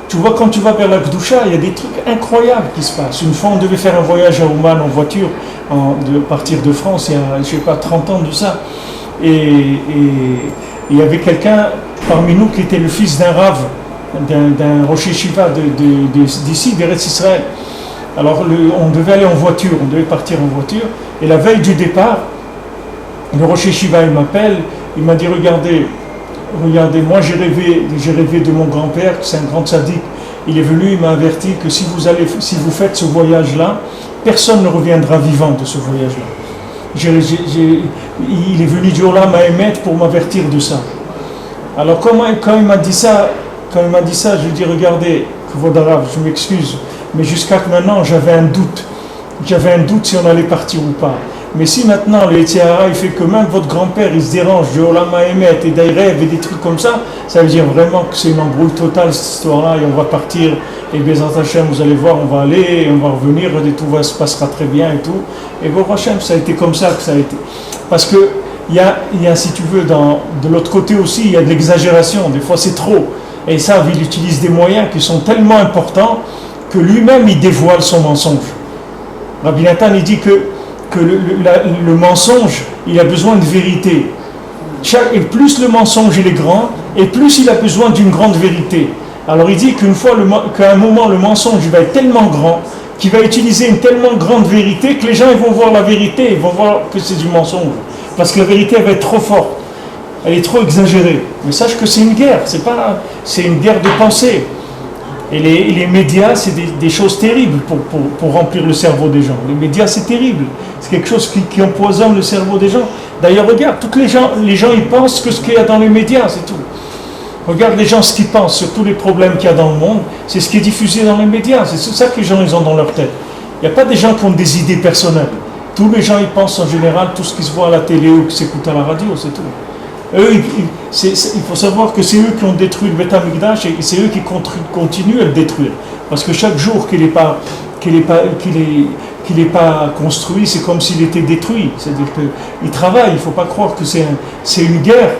Tu vois, quand tu vas vers la Gdoucha, il y a des trucs incroyables qui se passent. Une fois, on devait faire un voyage à Ouman en voiture, de partir de France, il y a, je ne sais pas, 30 ans de ça. Et il y avait quelqu'un parmi nous qui était le fils d'un rave, d'un Rosh Yeshiva d'ici, d'Eretz Israël. Alors on devait aller en voiture, on devait partir en voiture, et la veille du départ, le Rosh Yeshiva il m'appelle, il m'a dit regardez, moi j'ai rêvé de mon grand-père, c'est un grand tzaddik, il est venu, il m'a averti que si vous faites ce voyage-là, personne ne reviendra vivant de ce voyage-là. Il est venu du Olam Haemet pour m'avertir de ça. Alors quand il m'a dit ça, je lui ai dit, regardez, Kvodarav, je m'excuse, mais jusqu'à maintenant, j'avais un doute si on allait partir ou pas. Mais si maintenant, le Yetzirah, il fait que même votre grand-père, il se dérange de Olam Haemet et des rêves et des trucs comme ça veut dire vraiment que c'est une embrouille totale, cette histoire-là, et on va partir, et Bezrat Hashem, vous allez voir, on va aller, et on va revenir, et tout se passera très bien et tout. Et Bezrat Hashem, ça a été comme ça que ça a été. Parce que, il y a, si tu veux, de l'autre côté aussi, il y a de l'exagération, des fois c'est trop. Et ça, il utilise des moyens qui sont tellement importants que lui-même, il dévoile son mensonge. Rabbi Nathan, il dit que le mensonge, il a besoin de vérité. Et plus le mensonge il est grand, et plus il a besoin d'une grande vérité. Alors il dit qu'à un moment, le mensonge va être tellement grand, qu'il va utiliser une tellement grande vérité, que les gens ils vont voir la vérité, ils vont voir que c'est du mensonge. Parce que la vérité, elle va être trop forte. Elle est trop exagérée. Mais sache que c'est une guerre, c'est une guerre de pensée. Et les médias, c'est des choses terribles pour remplir le cerveau des gens. Les médias, c'est terrible. C'est quelque chose qui empoisonne le cerveau des gens. D'ailleurs, regarde, les gens ils pensent que ce qu'il y a dans les médias, c'est tout. Regarde les gens ce qu'ils pensent sur tous les problèmes qu'il y a dans le monde, c'est ce qui est diffusé dans les médias. C'est ça que les gens ils ont dans leur tête. Il n'y a pas des gens qui ont des idées personnelles. Tous les gens ils pensent en général tout ce qui se voit à la télé ou qui s'écoute à la radio, c'est tout. Eux, il faut savoir que c'est eux qui ont détruit le Beth Amikdash et c'est eux qui continuent à le détruire. Parce que chaque jour qu'il n'est pas construit, c'est comme s'il était détruit. C'est-à-dire qu'il travaille, il ne faut pas croire que c'est une guerre.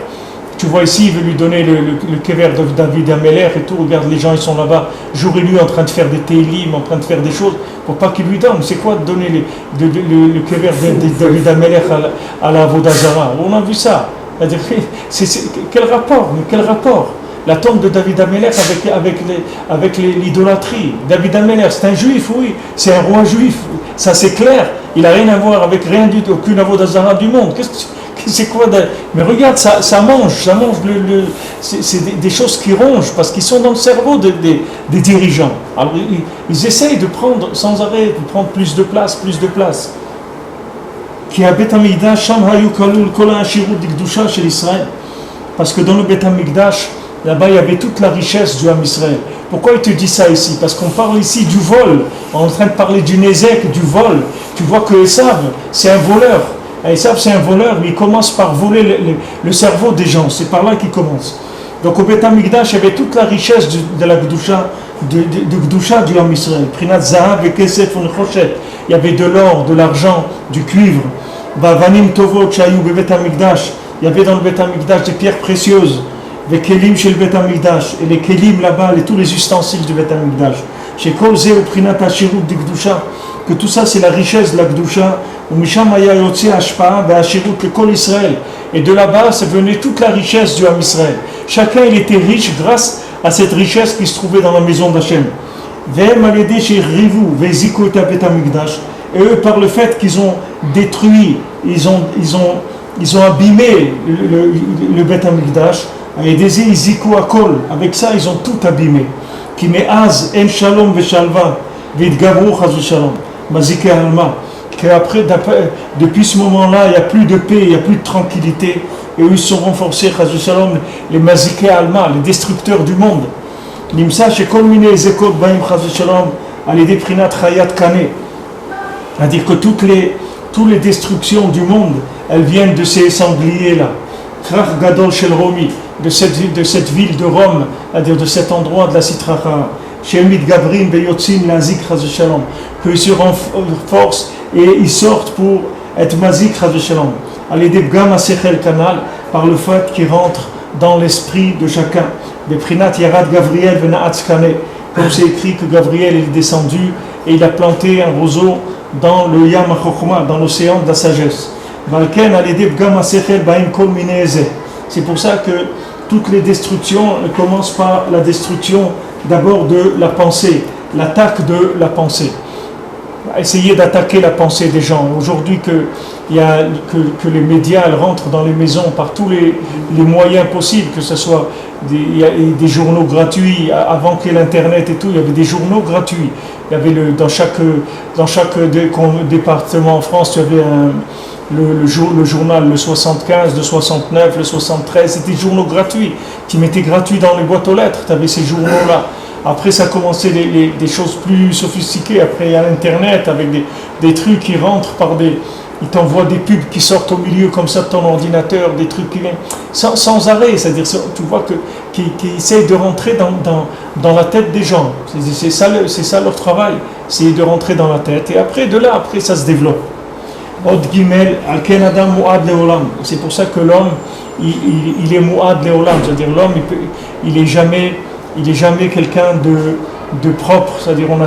Tu vois ici, il veut lui donner le kever de David Ameler et tout. Regarde, les gens ils sont là-bas jour et nuit en train de faire des télim, en train de faire des choses pour pas qu'il lui donne. C'est quoi de donner le kever de David Ameler à la Vodazara? On a vu ça. C'est-à-dire, quel rapport? La tombe de David Ameler avec l'idolâtrie. David Ameler, c'est un juif, oui, c'est un roi juif. Ça c'est clair. Il n'a rien à voir avec rien du tout, aucune Avodah Zarah du monde. C'est quoi mais regarde, ça mange c'est des choses qui rongent parce qu'ils sont dans le cerveau des dirigeants. Alors ils essayent de prendre sans arrêt, de prendre plus de place. Qui a Bet Hamikdash, Sham Hayu Kalul Kol HaAshirut Dikdusha Shel Israël. Parce que dans le Bet Hamikdash, là-bas il y avait toute la richesse du Ham Israël. Pourquoi il te dit ça ici? Parce qu'on parle ici du vol. On est en train de parler du Nézek, du vol. Tu vois que Esav, c'est un voleur. Esav, c'est un voleur, mais il commence par voler le cerveau des gens. C'est par là qu'il commence. Donc au Bet Hamikdash, il y avait toute la richesse de la Gdusha, de Gdusha du Ham Israël. Prinat Zahav et Kesef Unchoshet. Il y avait de l'or, de l'argent, du cuivre. Bavanim Tovot Shayu Bet Hamikdash. Il y avait dans le Bet Hamikdash des pierres précieuses. Les kelim chez le Bet Hamikdash, et les kelim là-bas, tous les ustensiles du Bet Hamikdash. Chez Kolze ou Prinat Hashirut Dikdusha, que tout ça c'est la richesse de la Gdusha. Ou Misham Aya Yotze Hashpa'a Hashirut le Kol Israël. Et de là-bas, ça venait toute la richesse du Ham Israël. Chacun il était riche grâce à cette richesse qui se trouvait dans la maison d'Hachem. Ve'em aledé chez Rivu, Ve'ziku et Bet Hamikdash. Et eux, par le fait qu'ils ont détruit, ils ont abîmé le Bet Hamikdash. Avec ça, ils ont tout abîmé. Qui met Az, En Shalom Veshalva, Vidgavru Chaz Shalom, Mazike Alma. Qu'après, depuis ce moment-là, il n'y a plus de paix, il n'y a plus de tranquillité. Et eux, ils sont renforcés, Chaz Shalom, les Mazike Alma, les destructeurs du monde. Nimsa, Shekol Mine Ezekot Baim Chaz Shalom, Alede Prinat Chayat Kane. C'est-à-dire que toutes les destructions du monde, elles viennent de ces sangliers-là. Krach Gadol Shel Romi. De cette ville de Rome, c'est-à-dire de cet endroit de la Sitracha, Shemit Gavrin Beyotzim Nazik Chaz Shalom, qu'ils se renforcent et ils sortent pour être Mazik Chaz Shalom. Alideb Gam Asechel Kanal, par le fait qu'ils rentrent dans l'esprit de chacun. Des Prinat Yarad Gavriel Venaatz Kane, comme c'est écrit que Gabriel est descendu et il a planté un roseau dans le Yam HaChokhma, dans l'océan de la sagesse. Balken Alideb Gam Asechel Baim Kol Mineze. C'est pour ça que toutes les destructions commencent par la destruction d'abord de la pensée, l'attaque de la pensée. Essayer d'attaquer la pensée des gens. Aujourd'hui que les médias rentrent dans les maisons par tous les moyens possibles, que ce soit des journaux gratuits, avant qu'il y ait l'internet et tout, il y avait des journaux gratuits. Il y avait dans chaque département en France, il y avait le journal, le 75, le 69, le 73, c'était des journaux gratuits, qui mettaient gratuits dans les boîtes aux lettres, tu avais ces journaux-là. Après, ça commençait des choses plus sophistiquées. Après, il y a l'Internet avec des trucs qui rentrent ils t'envoient des pubs qui sortent au milieu comme ça de ton ordinateur, des trucs qui viennent sans arrêt. C'est-à-dire, tu vois qu'ils essayent de rentrer dans la tête des gens. C'est ça leur travail, c'est de rentrer dans la tête. Et après, après, ça se développe. C'est pour ça que l'homme, il est mu'ad le'olam, c'est-à-dire l'homme, il est jamais quelqu'un de propre, c'est-à-dire on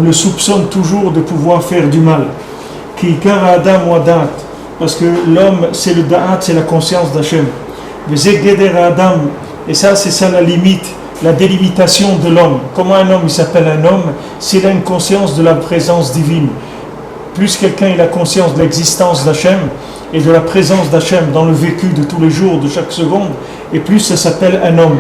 le soupçonne toujours de pouvoir faire du mal. Parce que l'homme, c'est le da'at, c'est la conscience d'Hachem. Et ça, c'est ça la limite, la délimitation de l'homme. Comment un homme, il s'appelle un homme? S'il a une conscience de la présence divine. Plus quelqu'un il a conscience de l'existence d'Hachem et de la présence d'Hachem dans le vécu de tous les jours, de chaque seconde, et plus ça s'appelle un homme.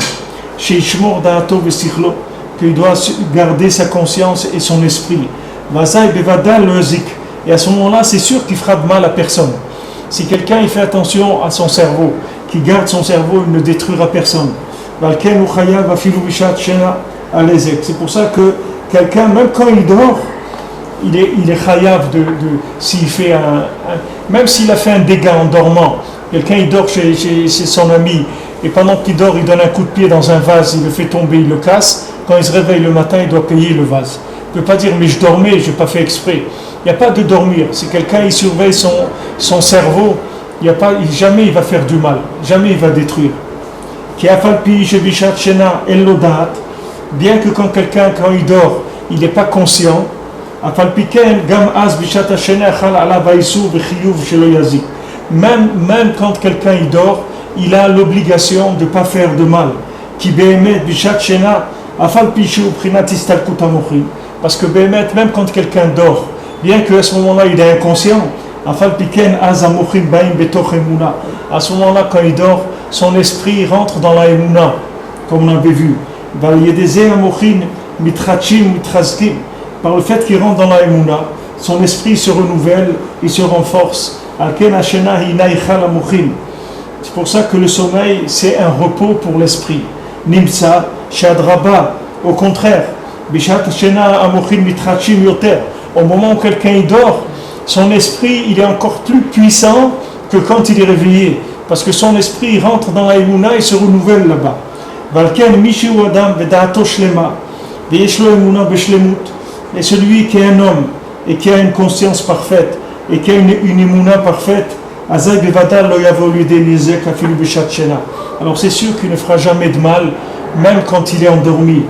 Chez Ishmor Da'ato Vesichlo, qu'il doit garder sa conscience et son esprit. Vazaï Bevada Lozik. Et à ce moment-là, c'est sûr qu'il fera de mal à personne. Si quelqu'un il fait attention à son cerveau, qu'il garde son cerveau, il ne détruira personne. Valken Uchaya Vafilu Vishat Shena Alezek. C'est pour ça que quelqu'un, même quand il dort, il est chayav s'il fait même s'il a fait un dégât en dormant. Quelqu'un il dort chez son ami et pendant qu'il dort il donne un coup de pied dans un vase, il le fait tomber, il le casse. Quand il se réveille le matin, il doit payer le vase. Il ne peut pas dire mais je dormais, je n'ai pas fait exprès. Il n'y a pas de dormir. Si quelqu'un il surveille son cerveau, jamais il va faire du mal, jamais il va détruire. Bien que quand il dort, il n'est pas conscient. Même quand quelqu'un il dort, il a l'obligation de ne pas faire de mal. Parce que même quand quelqu'un dort, bien qu'à ce moment-là il est inconscient, Afal piken az amochin baim betoch emuna. À ce moment-là, quand il dort, son esprit rentre dans la emuna, comme on avait vu. Val yedeze amochin mitrachim mitrazkim. Par le fait qu'il rentre dans la emuna, son esprit se renouvelle, il se renforce. Alken hashena hinaichal amochin. C'est pour ça que le sommeil, c'est un repos pour l'esprit. Nimsa shadraba. Au contraire, bishat shena amochin mitrachim yoter. Au moment où quelqu'un dort, son esprit il est encore plus puissant que quand il est réveillé, parce que son esprit il rentre dans la emuna et se renouvelle là-bas. Valken mishu adam vedaato shlema ve'yeshlo emuna beshlemut. Et celui qui est un homme et qui a une conscience parfaite et qui a une emuna parfaite, azay bevadal lo yavo lidei nizek afilu bishat shena. Alors c'est sûr qu'il ne fera jamais de mal, même quand il est endormi.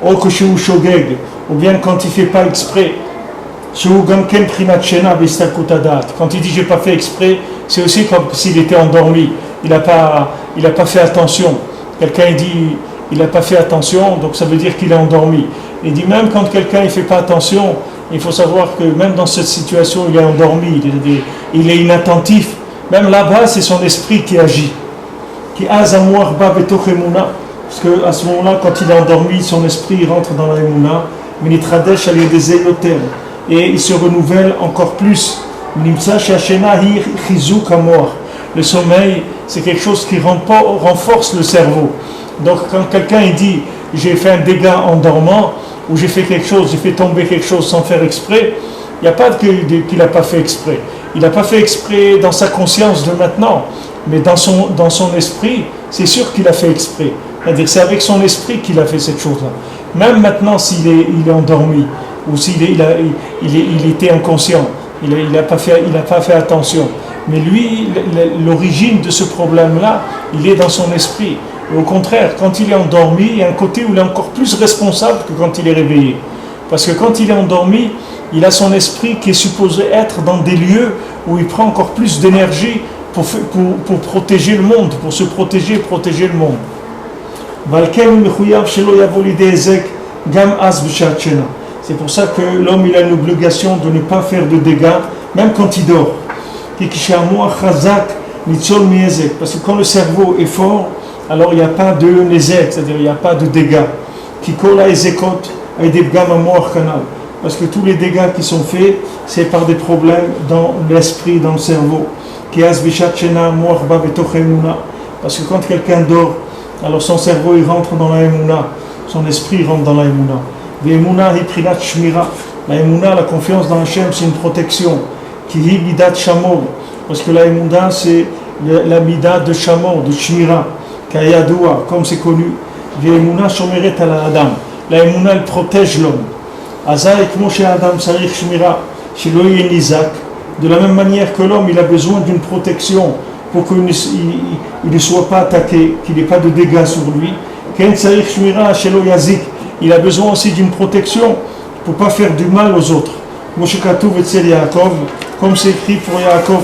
O koshu shogeg, ou bien quand il fait pas exprès. Quand il dit j'ai pas fait exprès, c'est aussi comme s'il était endormi. Il n'a pas fait attention. Quelqu'un dit il n'a pas fait attention, donc ça veut dire qu'il est endormi. Il dit même quand quelqu'un ne fait pas attention, il faut savoir que même dans cette situation il est endormi, il est inattentif. Même là-bas c'est son esprit qui agit. Parce qu'à ce moment-là, quand il est endormi, son esprit rentre dans la emuna. Et il se renouvelle encore plus. Le sommeil, c'est quelque chose qui renforce le cerveau. Donc quand quelqu'un il dit j'ai fait un dégât en dormant, ou j'ai fait quelque chose, j'ai fait tomber quelque chose sans faire exprès, il n'y a pas qu'il n'a pas fait exprès. Il n'a pas fait exprès dans sa conscience de maintenant, mais dans son esprit, c'est sûr qu'il a fait exprès. C'est-à-dire que c'est avec son esprit qu'il a fait cette chose-là. Même maintenant s'il est endormi, ou s'il était inconscient, il n'a pas fait attention. Mais lui, l'origine de ce problème-là, il est dans son esprit. Et au contraire, quand il est endormi, il y a un côté où il est encore plus responsable que quand il est réveillé. Parce que quand il est endormi, il a son esprit qui est supposé être dans des lieux où il prend encore plus d'énergie pour protéger le monde, pour se protéger et protéger le monde. C'est pour ça que l'homme il a une obligation de ne pas faire de dégâts, même quand il dort. Parce que quand le cerveau est fort, alors il n'y a pas de nézek, c'est-à-dire il n'y a pas de dégâts. Parce que tous les dégâts qui sont faits, c'est par des problèmes dans l'esprit, dans le cerveau. Parce que quand quelqu'un dort, alors son cerveau il rentre dans la emuna, son esprit rentre dans la emuna. La emuna, la confiance dans Hachem, c'est une protection. Parce que la emuna, c'est la mida de shamor, de shmira, kayadoua, comme c'est connu. La emuna, elle protège l'homme. De la même manière que l'homme, il a besoin d'une protection pour qu'il ne soit pas attaqué, qu'il n'ait pas de dégâts sur lui. Il a besoin aussi d'une protection pour ne pas faire du mal aux autres. Comme c'est écrit pour Yaakov,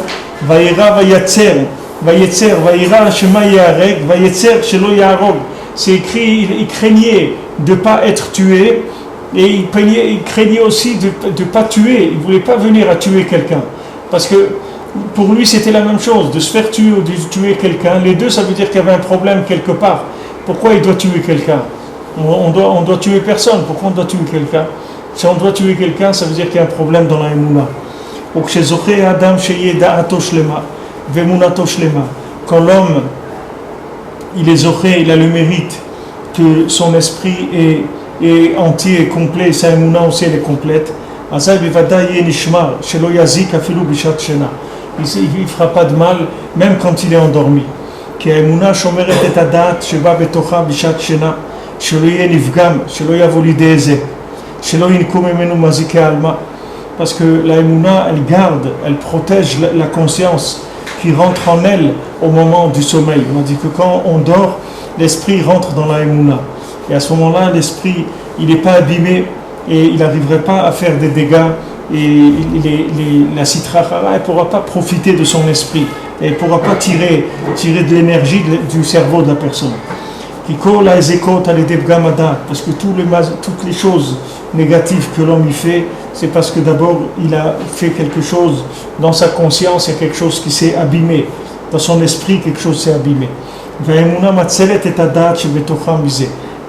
c'est écrit, il craignait de ne pas être tué, et il craignait aussi de ne pas tuer. Il ne voulait pas venir à tuer quelqu'un. Parce que pour lui, c'était la même chose, de se faire tuer ou de tuer quelqu'un. Les deux, ça veut dire qu'il y avait un problème quelque part. Pourquoi il doit tuer quelqu'un ? On doit tuer personne. Pourquoi on doit tuer quelqu'un ? Si on doit tuer quelqu'un, ça veut dire qu'il y a un problème dans la emuna. Quand l'homme, il est zoché, il a le mérite que son esprit est entier et complet, sa emuna aussi elle est complète. Il ne fera pas de mal, même quand il est endormi. Parce que la emuna, elle garde, elle protège la conscience qui rentre en elle au moment du sommeil. On a dit que quand on dort, l'esprit rentre dans la emuna. Et à ce moment-là, l'esprit, il n'est pas abîmé et il n'arriverait pas à faire des dégâts. Et la sitra chara, elle ne pourra pas profiter de son esprit. Et elle ne pourra pas tirer de l'énergie du cerveau de la personne. parce que toutes les choses négatives que l'homme y fait, c'est parce que d'abord il a fait quelque chose dans sa conscience, il y a quelque chose qui s'est abîmé, dans son esprit quelque chose s'est abîmé. La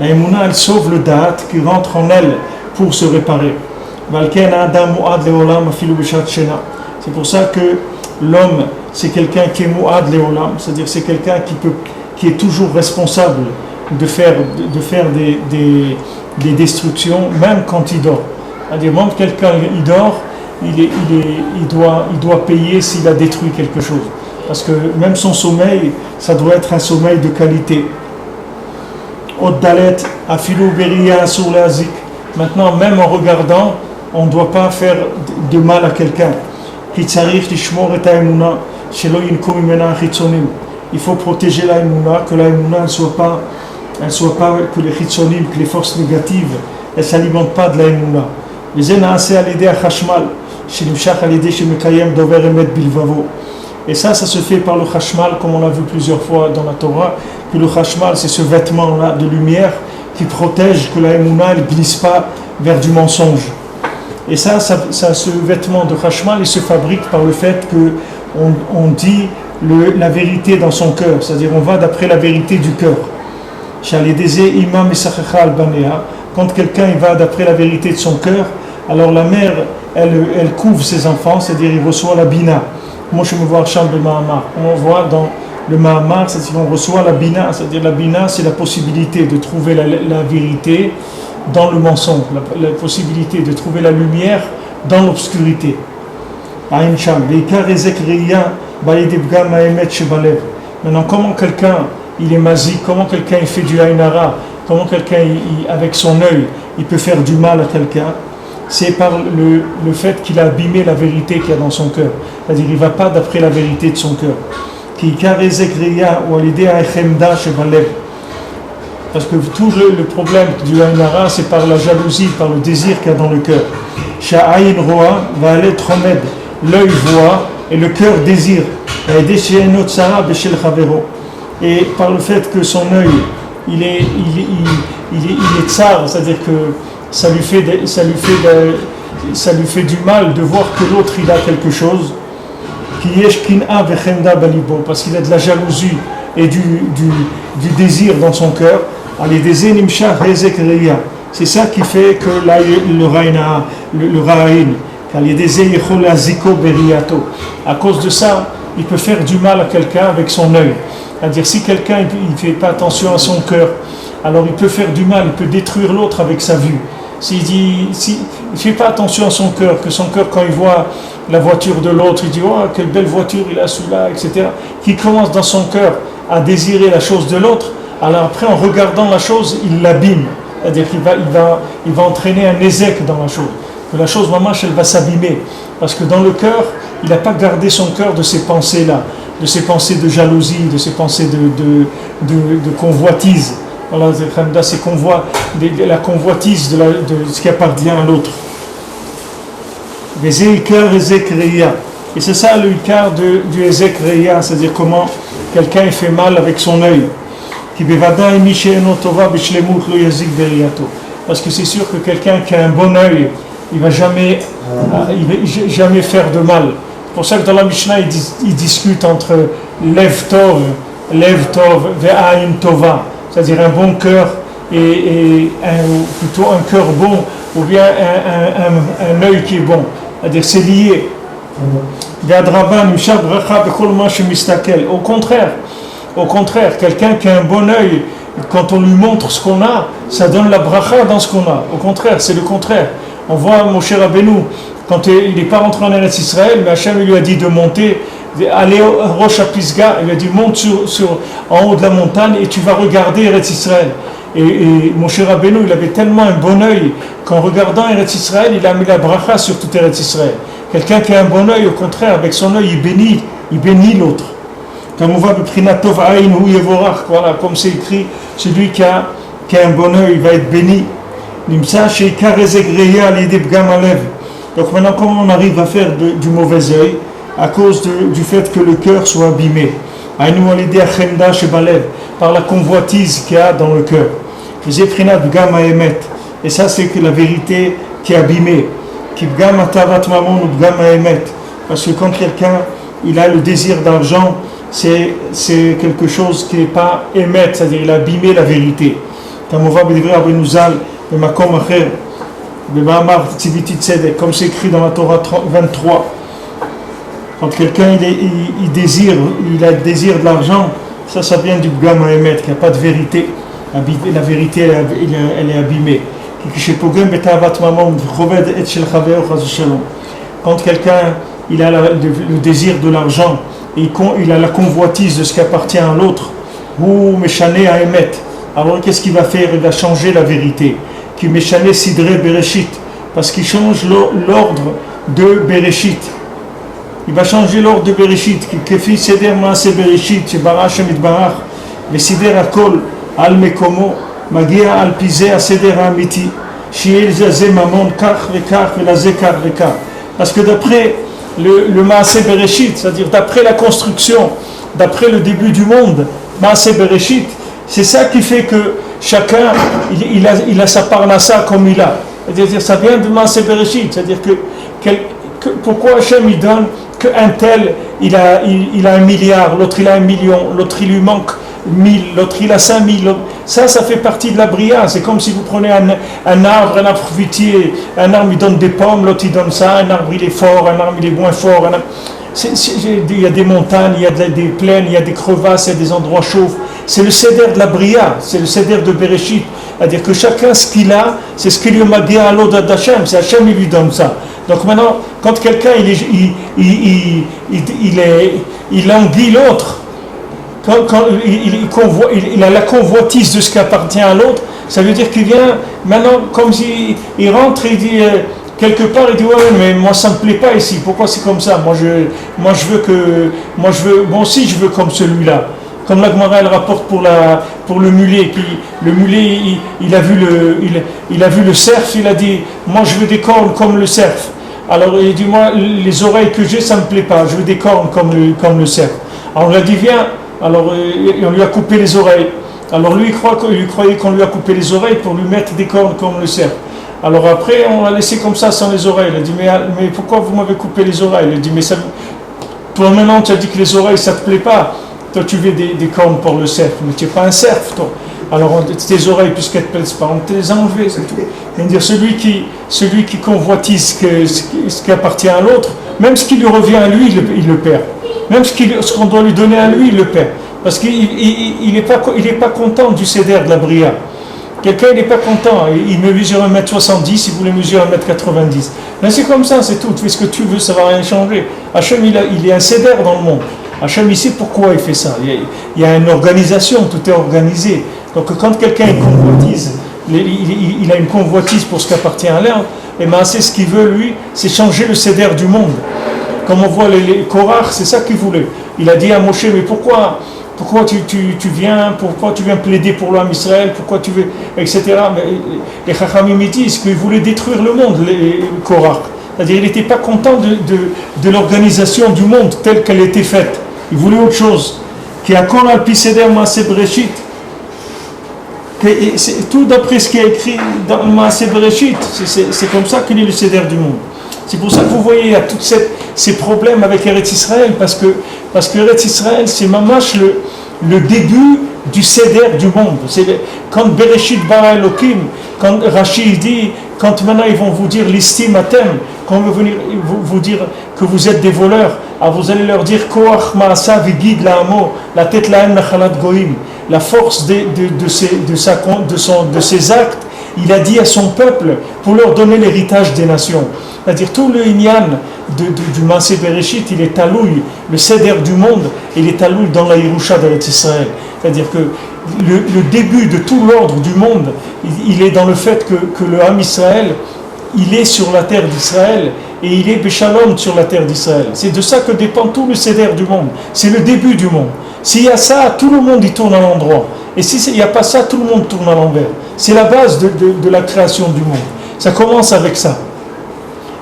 émouna, elle sauve le da'at qui rentre en elle pour se réparer. C'est pour ça que l'homme, c'est quelqu'un qui est mu'ad le'olam, c'est-à-dire c'est quelqu'un qui est toujours responsable de faire des destructions, même quand il dort. C'est-à-dire, même quelqu'un il dort, il doit payer s'il a détruit quelque chose. Parce que même son sommeil, ça doit être un sommeil de qualité. Oddalet, afilou beria sur l'azik. Maintenant, même en regardant, on ne doit pas faire de mal à quelqu'un. Il faut protéger la émouna, que la émouna ne soit pas que les chitzonim, que les forces négatives, elles ne s'alimentent pas de la émouna. Et ça se fait par le chashmal, comme on l'a vu plusieurs fois dans la Torah, que le chashmal, c'est ce vêtement-là de lumière qui protège que la émouna ne glisse pas vers du mensonge. Et ça, ce vêtement de chashmal, il se fabrique par le fait qu'on dit la vérité dans son cœur, c'est-à-dire on va d'après la vérité du cœur. Quand quelqu'un il va d'après la vérité de son cœur, alors la mère, elle couvre ses enfants, c'est-à-dire il reçoit la bina. Moi je me vois chambre de Mahamar. On voit dans le Mahamar, c'est-à-dire on reçoit la bina, c'est-à-dire la bina, c'est la possibilité de trouver la vérité dans le mensonge, la possibilité de trouver la lumière dans l'obscurité. Maintenant, comment quelqu'un il est mazik, comment quelqu'un il fait du haïnara, comment quelqu'un avec son œil il peut faire du mal à quelqu'un, c'est par le fait qu'il a abîmé la vérité qu'il y a dans son cœur. C'est-à-dire il ne va pas d'après la vérité de son cœur. Parce que tout le problème du haïnara, c'est par la jalousie, par le désir qu'il y a dans le cœur. Sha'ayin roa va aller tromed, l'œil voit et le cœur désire. Et par le fait que son œil, il est tsar, c'est-à-dire que ça lui fait du mal de voir que l'autre il a quelque chose, parce qu'il a de la jalousie et du désir dans son cœur. C'est ça qui fait que le ra'in, à cause de ça, il peut faire du mal à quelqu'un avec son œil. C'est-à-dire si quelqu'un ne fait pas attention à son cœur, alors il peut faire du mal, il peut détruire l'autre avec sa vue. S'il ne fait pas attention à son cœur, que son cœur quand il voit la voiture de l'autre, il dit « Oh, quelle belle voiture il a celui-là, etc. » Qu'il commence dans son cœur à désirer la chose de l'autre, alors après en regardant la chose, il l'abîme. C'est-à-dire qu'il va entraîner un ézec dans la chose. Que la chose, maman, elle va s'abîmer. Parce que dans le cœur, il n'a pas gardé son cœur de ces pensées-là, de ces pensées de jalousie, de ces pensées de convoitise. Voilà, c'est la convoitise de ce qui appartient à l'autre. Et c'est ça le ikar du ezek reya, c'est-à-dire comment quelqu'un fait mal avec son œil. Parce que c'est sûr que quelqu'un qui a un bon œil, il va jamais faire de mal. C'est pour ça que dans la Mishnah, ils discutent entre lev tov, ve'ayin tova, c'est-à-dire un bon cœur et plutôt un cœur bon, ou bien un œil qui est bon. C'est-à-dire c'est lié. Au contraire, quelqu'un qui a un bon œil, quand on lui montre ce qu'on a, ça donne la bracha dans ce qu'on a. Au contraire, c'est le contraire. On voit Moshe Rabbeinu, quand il n'est pas rentré en Eretz Israël, mais Hachem lui a dit de monter, aller au Rosh Pisgah, il a dit monte en haut de la montagne et tu vas regarder Eretz Israël. Et Moshe Rabbeinu, il avait tellement un bon œil qu'en regardant Eretz Israël, il a mis la bracha sur tout Eretz Israël. Quelqu'un qui a un bon œil, au contraire, avec son œil, il bénit l'autre. Comme on voit, voilà, comme c'est écrit, celui qui a un bon œil, il va être béni. Donc maintenant, comment on arrive à faire du mauvais œil? À cause du fait que le cœur soit abîmé. par la convoitise qu'il y a dans le cœur. Et ça, c'est que la vérité qui est abîmée. Parce que quand quelqu'un il a le désir d'argent, c'est quelque chose qui n'est pas émet, c'est-à-dire il a abîmé la vérité. Comme c'est écrit dans la Torah 23. Quand quelqu'un il désire, il a le désir de l'argent, ça vient du Bgam Haemet, qu'il n'y a pas de vérité. La vérité, elle est abîmée. Quand quelqu'un il a le désir de l'argent, il a la convoitise de ce qui appartient à l'autre, ou Meshane Haemet, alors qu'est-ce qu'il va faire? Il va changer la vérité. Qui Meshane Sidre Bereshit, parce qu'il change l'ordre de Bereshit. Il va changer l'ordre de Bereshit. Kefi Seder Maase Bereshit, Shebara Hashem Itbarach, Vesider Akol Al Mekomo, Magia Al Pizeh Aseder Amiti, Shiel Zazé Mamon Kach Vekach Velazé Kach Vekach. Parce que d'après le Maase Bereshit, c'est-à-dire d'après la construction, d'après le début du monde, Maase Bereshit, c'est ça qui fait que chacun il a sa parnassa comme il a. C'est-à-dire ça vient de Maase Bereshit, c'est-à-dire que pourquoi Hachem il donne qu'un tel il a 1 milliard, l'autre il a 1 million, l'autre il lui manque 1000, l'autre il a 5000. Ça fait partie de la bria. C'est comme si vous prenez un arbre fruitier, un arbre il donne des pommes, l'autre il donne ça, un arbre il est fort, un arbre il est moins fort. Il y a des montagnes, il y a des plaines, il y a des crevasses, il y a des endroits chauds. C'est le seder de la bria, c'est le seder de Bereshit. C'est-à-dire que chacun ce qu'il a, c'est ce qu'il lui a dit à l'autre d'Hachem, c'est Hachem qui lui donne ça. Donc maintenant, quand quelqu'un il enguille l'autre, quand il a la convoitise de ce qui appartient à l'autre, ça veut dire qu'il vient maintenant comme s'il rentre et il dit quelque part, il dit ouais mais moi ça me plaît pas ici, pourquoi c'est comme ça, moi aussi je veux comme celui-là. Comme la Gemara elle rapporte pour le mulet, le mulet il a vu le cerf, il a dit moi je veux des cornes comme le cerf. Alors il dit moi les oreilles que j'ai ça me plaît pas, je veux des cornes comme le cerf. Alors on lui a dit viens, alors on lui a coupé les oreilles. Alors lui il croyait qu'on lui a coupé les oreilles pour lui mettre des cornes comme le cerf. Alors après on l'a laissé comme ça sans les oreilles. Il a dit mais pourquoi vous m'avez coupé les oreilles? Il a dit mais ça, toi maintenant tu as dit que les oreilles ça te plaît pas. Toi tu veux des cornes pour le cerf, mais tu n'es pas un cerf toi. Alors tes oreilles puisqu'elles ne te plaisent pas, on te les a enlevées, c'est tout. C'est-à-dire celui qui convoitise ce qui appartient à l'autre, même ce qui lui revient à lui, il le perd. Même ce qu'on doit lui donner à lui, il le perd. Parce qu'il n'est pas content du céder de la bria. Quelqu'un n'est pas content, il me mesure 1m70, il voulait mesurer 1m90. Mais c'est comme ça, c'est tout. Tu fais ce que tu veux, ça ne va rien changer. Hachem, il est un céder dans le monde. Hachem, il sait pourquoi il fait ça. Il y a une organisation, tout est organisé. Donc quand quelqu'un convoitise, il a une convoitise pour ce qui appartient à l'herbe, et bien c'est ce qu'il veut lui, c'est changer le céder du monde. Comme on voit les Korach, c'est ça qu'il voulait. Il a dit à Moshe, mais pourquoi tu viens plaider pour l'homme Israël, pourquoi tu veux, etc. Mais les Chachamim disent qu'ils voulaient détruire le monde, les Korach. C'est-à-dire qu'il n'était pas content de l'organisation du monde telle qu'elle était faite. Il voulait autre chose. Qui a kon al piseder Maaseh Bereshit. C'est tout d'après ce qui est écrit dans le Maaseh Bereshit. C'est comme ça qu'il est le céder du monde. C'est pour ça que vous voyez, il y a tous ces problèmes avec Eretz Israël, parce que Eretz Israël, c'est mamash le début du céder du monde. Quand Bereshit bara Elokim, quand Rashi dit, quand maintenant ils vont vous dire l'istim atem, quand ils vont venir vous dire que vous êtes des voleurs, alors vous allez leur dire koach maasa vigid laamo, la tête laem nachalat goim, la force de ses actes, il a dit à son peuple pour leur donner l'héritage des nations. C'est-à-dire tout le inyan du Maaseh Bereshit, il est talouille, le céder du monde, il est talouille dans la Yerusha d'Eretz Israël. C'est-à-dire que le début de tout l'ordre du monde, il est dans le fait que le Ham Israël, il est sur la terre d'Israël et il est Béchalom sur la terre d'Israël. C'est de ça que dépend tout le céder du monde. C'est le début du monde. S'il y a ça, tout le monde y tourne à l'endroit. Et s'il n'y a pas ça, tout le monde tourne à l'envers. C'est la base de la création du monde. Ça commence avec ça.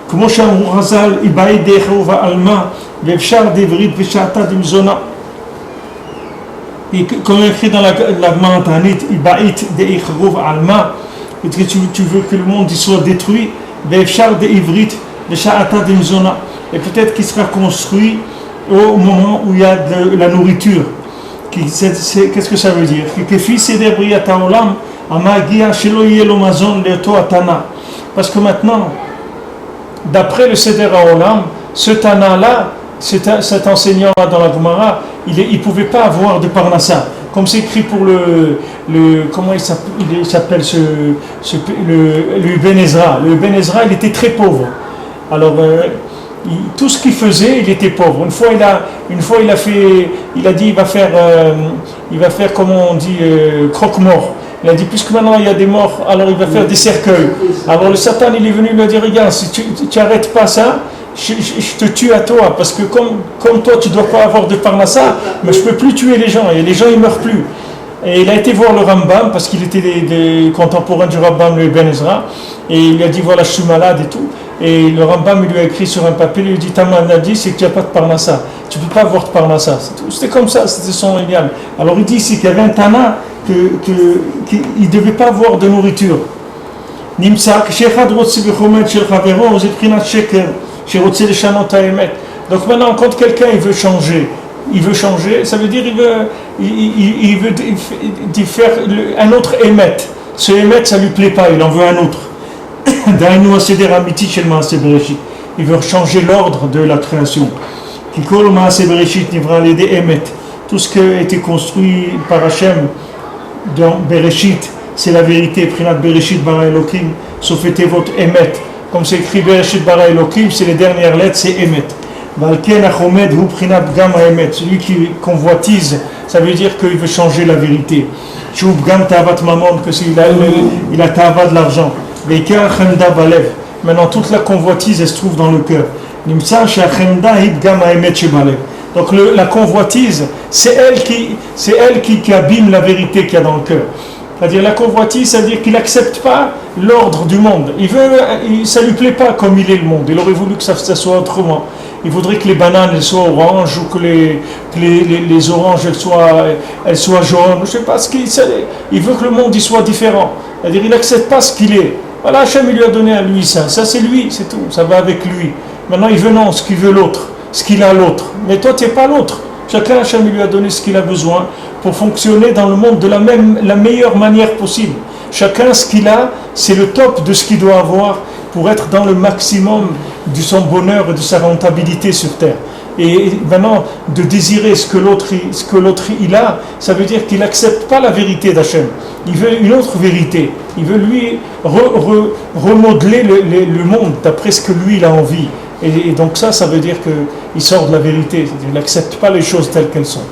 כמו שאמרו חז"ל, איבאי דרך ובעלמא, ואפשר דברית ושעתה דמזונה. Et comme écrit dans la Gemara Tanit, Iba'it de'ichruv alma, que tu veux que le monde soit détruit, ve'efshar de'ivrit, ve'sha'ata de'mzona, et peut-être qu'il sera construit au moment où il y a de la nourriture. Qu'est-ce que ça veut dire? Parce que maintenant, d'après le Seder HaOlam, ce Tana-là, cet enseignant-là dans la Gemara, il ne pouvait pas avoir de Parnassa. Comme c'est écrit pour comment il s'appelle le Ben Ezra. Le Ben Ezra, il était très pauvre. Alors, tout ce qu'il faisait, il était pauvre. Une fois, il a dit, il va faire comment on dit, croque-mort. Il a dit, puisque maintenant il y a des morts, alors il va faire des cercueils. Alors le Satan, il est venu lui dire, regarde, si tu n'arrêtes pas ça, je te tue à toi, parce que comme toi, tu ne dois pas avoir de parnassa, mais je ne peux plus tuer les gens, et les gens, ils ne meurent plus. Et il a été voir le Rambam, parce qu'il était des contemporains du Rambam, le Ben Ezra, et il lui a dit, voilà, je suis malade et tout. Et le Rambam, il lui a écrit sur un papier, il lui a dit, ta maladie, c'est que tu n'as pas de parnassa. Tu ne peux pas avoir de parnassa. C'était comme ça, c'était son idéal. Alors il dit ici qu'il y avait un Tana, qu'il ne devait pas avoir de nourriture. Nimsak, Shechad Rotsi Bechomet Shel Chavero, Zeprinat Sheker, Sherotsi Leshanot Haemet. Donc maintenant, quand quelqu'un il veut changer, ça veut dire il veut faire un autre émet. Ce émet, ça ne lui plaît pas, il en veut un autre. Dainu Aseder Amiti Shel Maaseh Bereshit. Il veut changer l'ordre de la création. Kikol Maaseh Bereshit Nivra Lede Emet. Tout ce qui a été construit par Hachem dans Bereshit, c'est la vérité. Prinat Bereshit bara Elokim, sauf Tevot Emet. Comme c'est écrit Bereshit bara Elokim, c'est les dernières lettres, c'est Emet. Valken Achomed hu Prinat Gam Emet. Celui qui convoitise, ça veut dire qu'il veut changer la vérité. Shub Gam Tavat Mamon, que s'il a Tavat de l'argent. Veikar Chemda Balev. Maintenant, toute la convoitise, elle se trouve dans le cœur. Nimsa Shachemda Hid Gam Emet Shebalev. Donc la convoitise, c'est elle qui abîme la vérité qu'il y a dans le cœur. C'est-à-dire la convoitise, c'est-à-dire qu'il n'accepte pas l'ordre du monde. Ça ne lui plaît pas comme il est le monde. Il aurait voulu que ça soit autrement. Il voudrait que les bananes elles soient oranges ou que les oranges elles soient jaunes. Je ne sais pas ce qu'il sait. Il veut que le monde il soit différent. C'est-à-dire il n'accepte pas ce qu'il est. Voilà, Hachem il lui a donné à lui ça. Ça c'est lui, c'est tout. Ça va avec lui. Maintenant il veut non, ce qu'il veut l'autre. Ce qu'il a l'autre. Mais toi, tu n'es pas l'autre. Chacun, Hachem lui a donné ce qu'il a besoin pour fonctionner dans le monde de la meilleure manière possible. Chacun, ce qu'il a, c'est le top de ce qu'il doit avoir pour être dans le maximum de son bonheur et de sa rentabilité sur terre. Et maintenant, de désirer ce que l'autre il a, ça veut dire qu'il n'accepte pas la vérité d'Hachem. Il veut une autre vérité. Il veut lui remodeler le monde d'après ce que lui il a envie. Et donc ça veut dire qu'il sort de la vérité, c'est-à-dire qu'il n'accepte pas les choses telles qu'elles sont.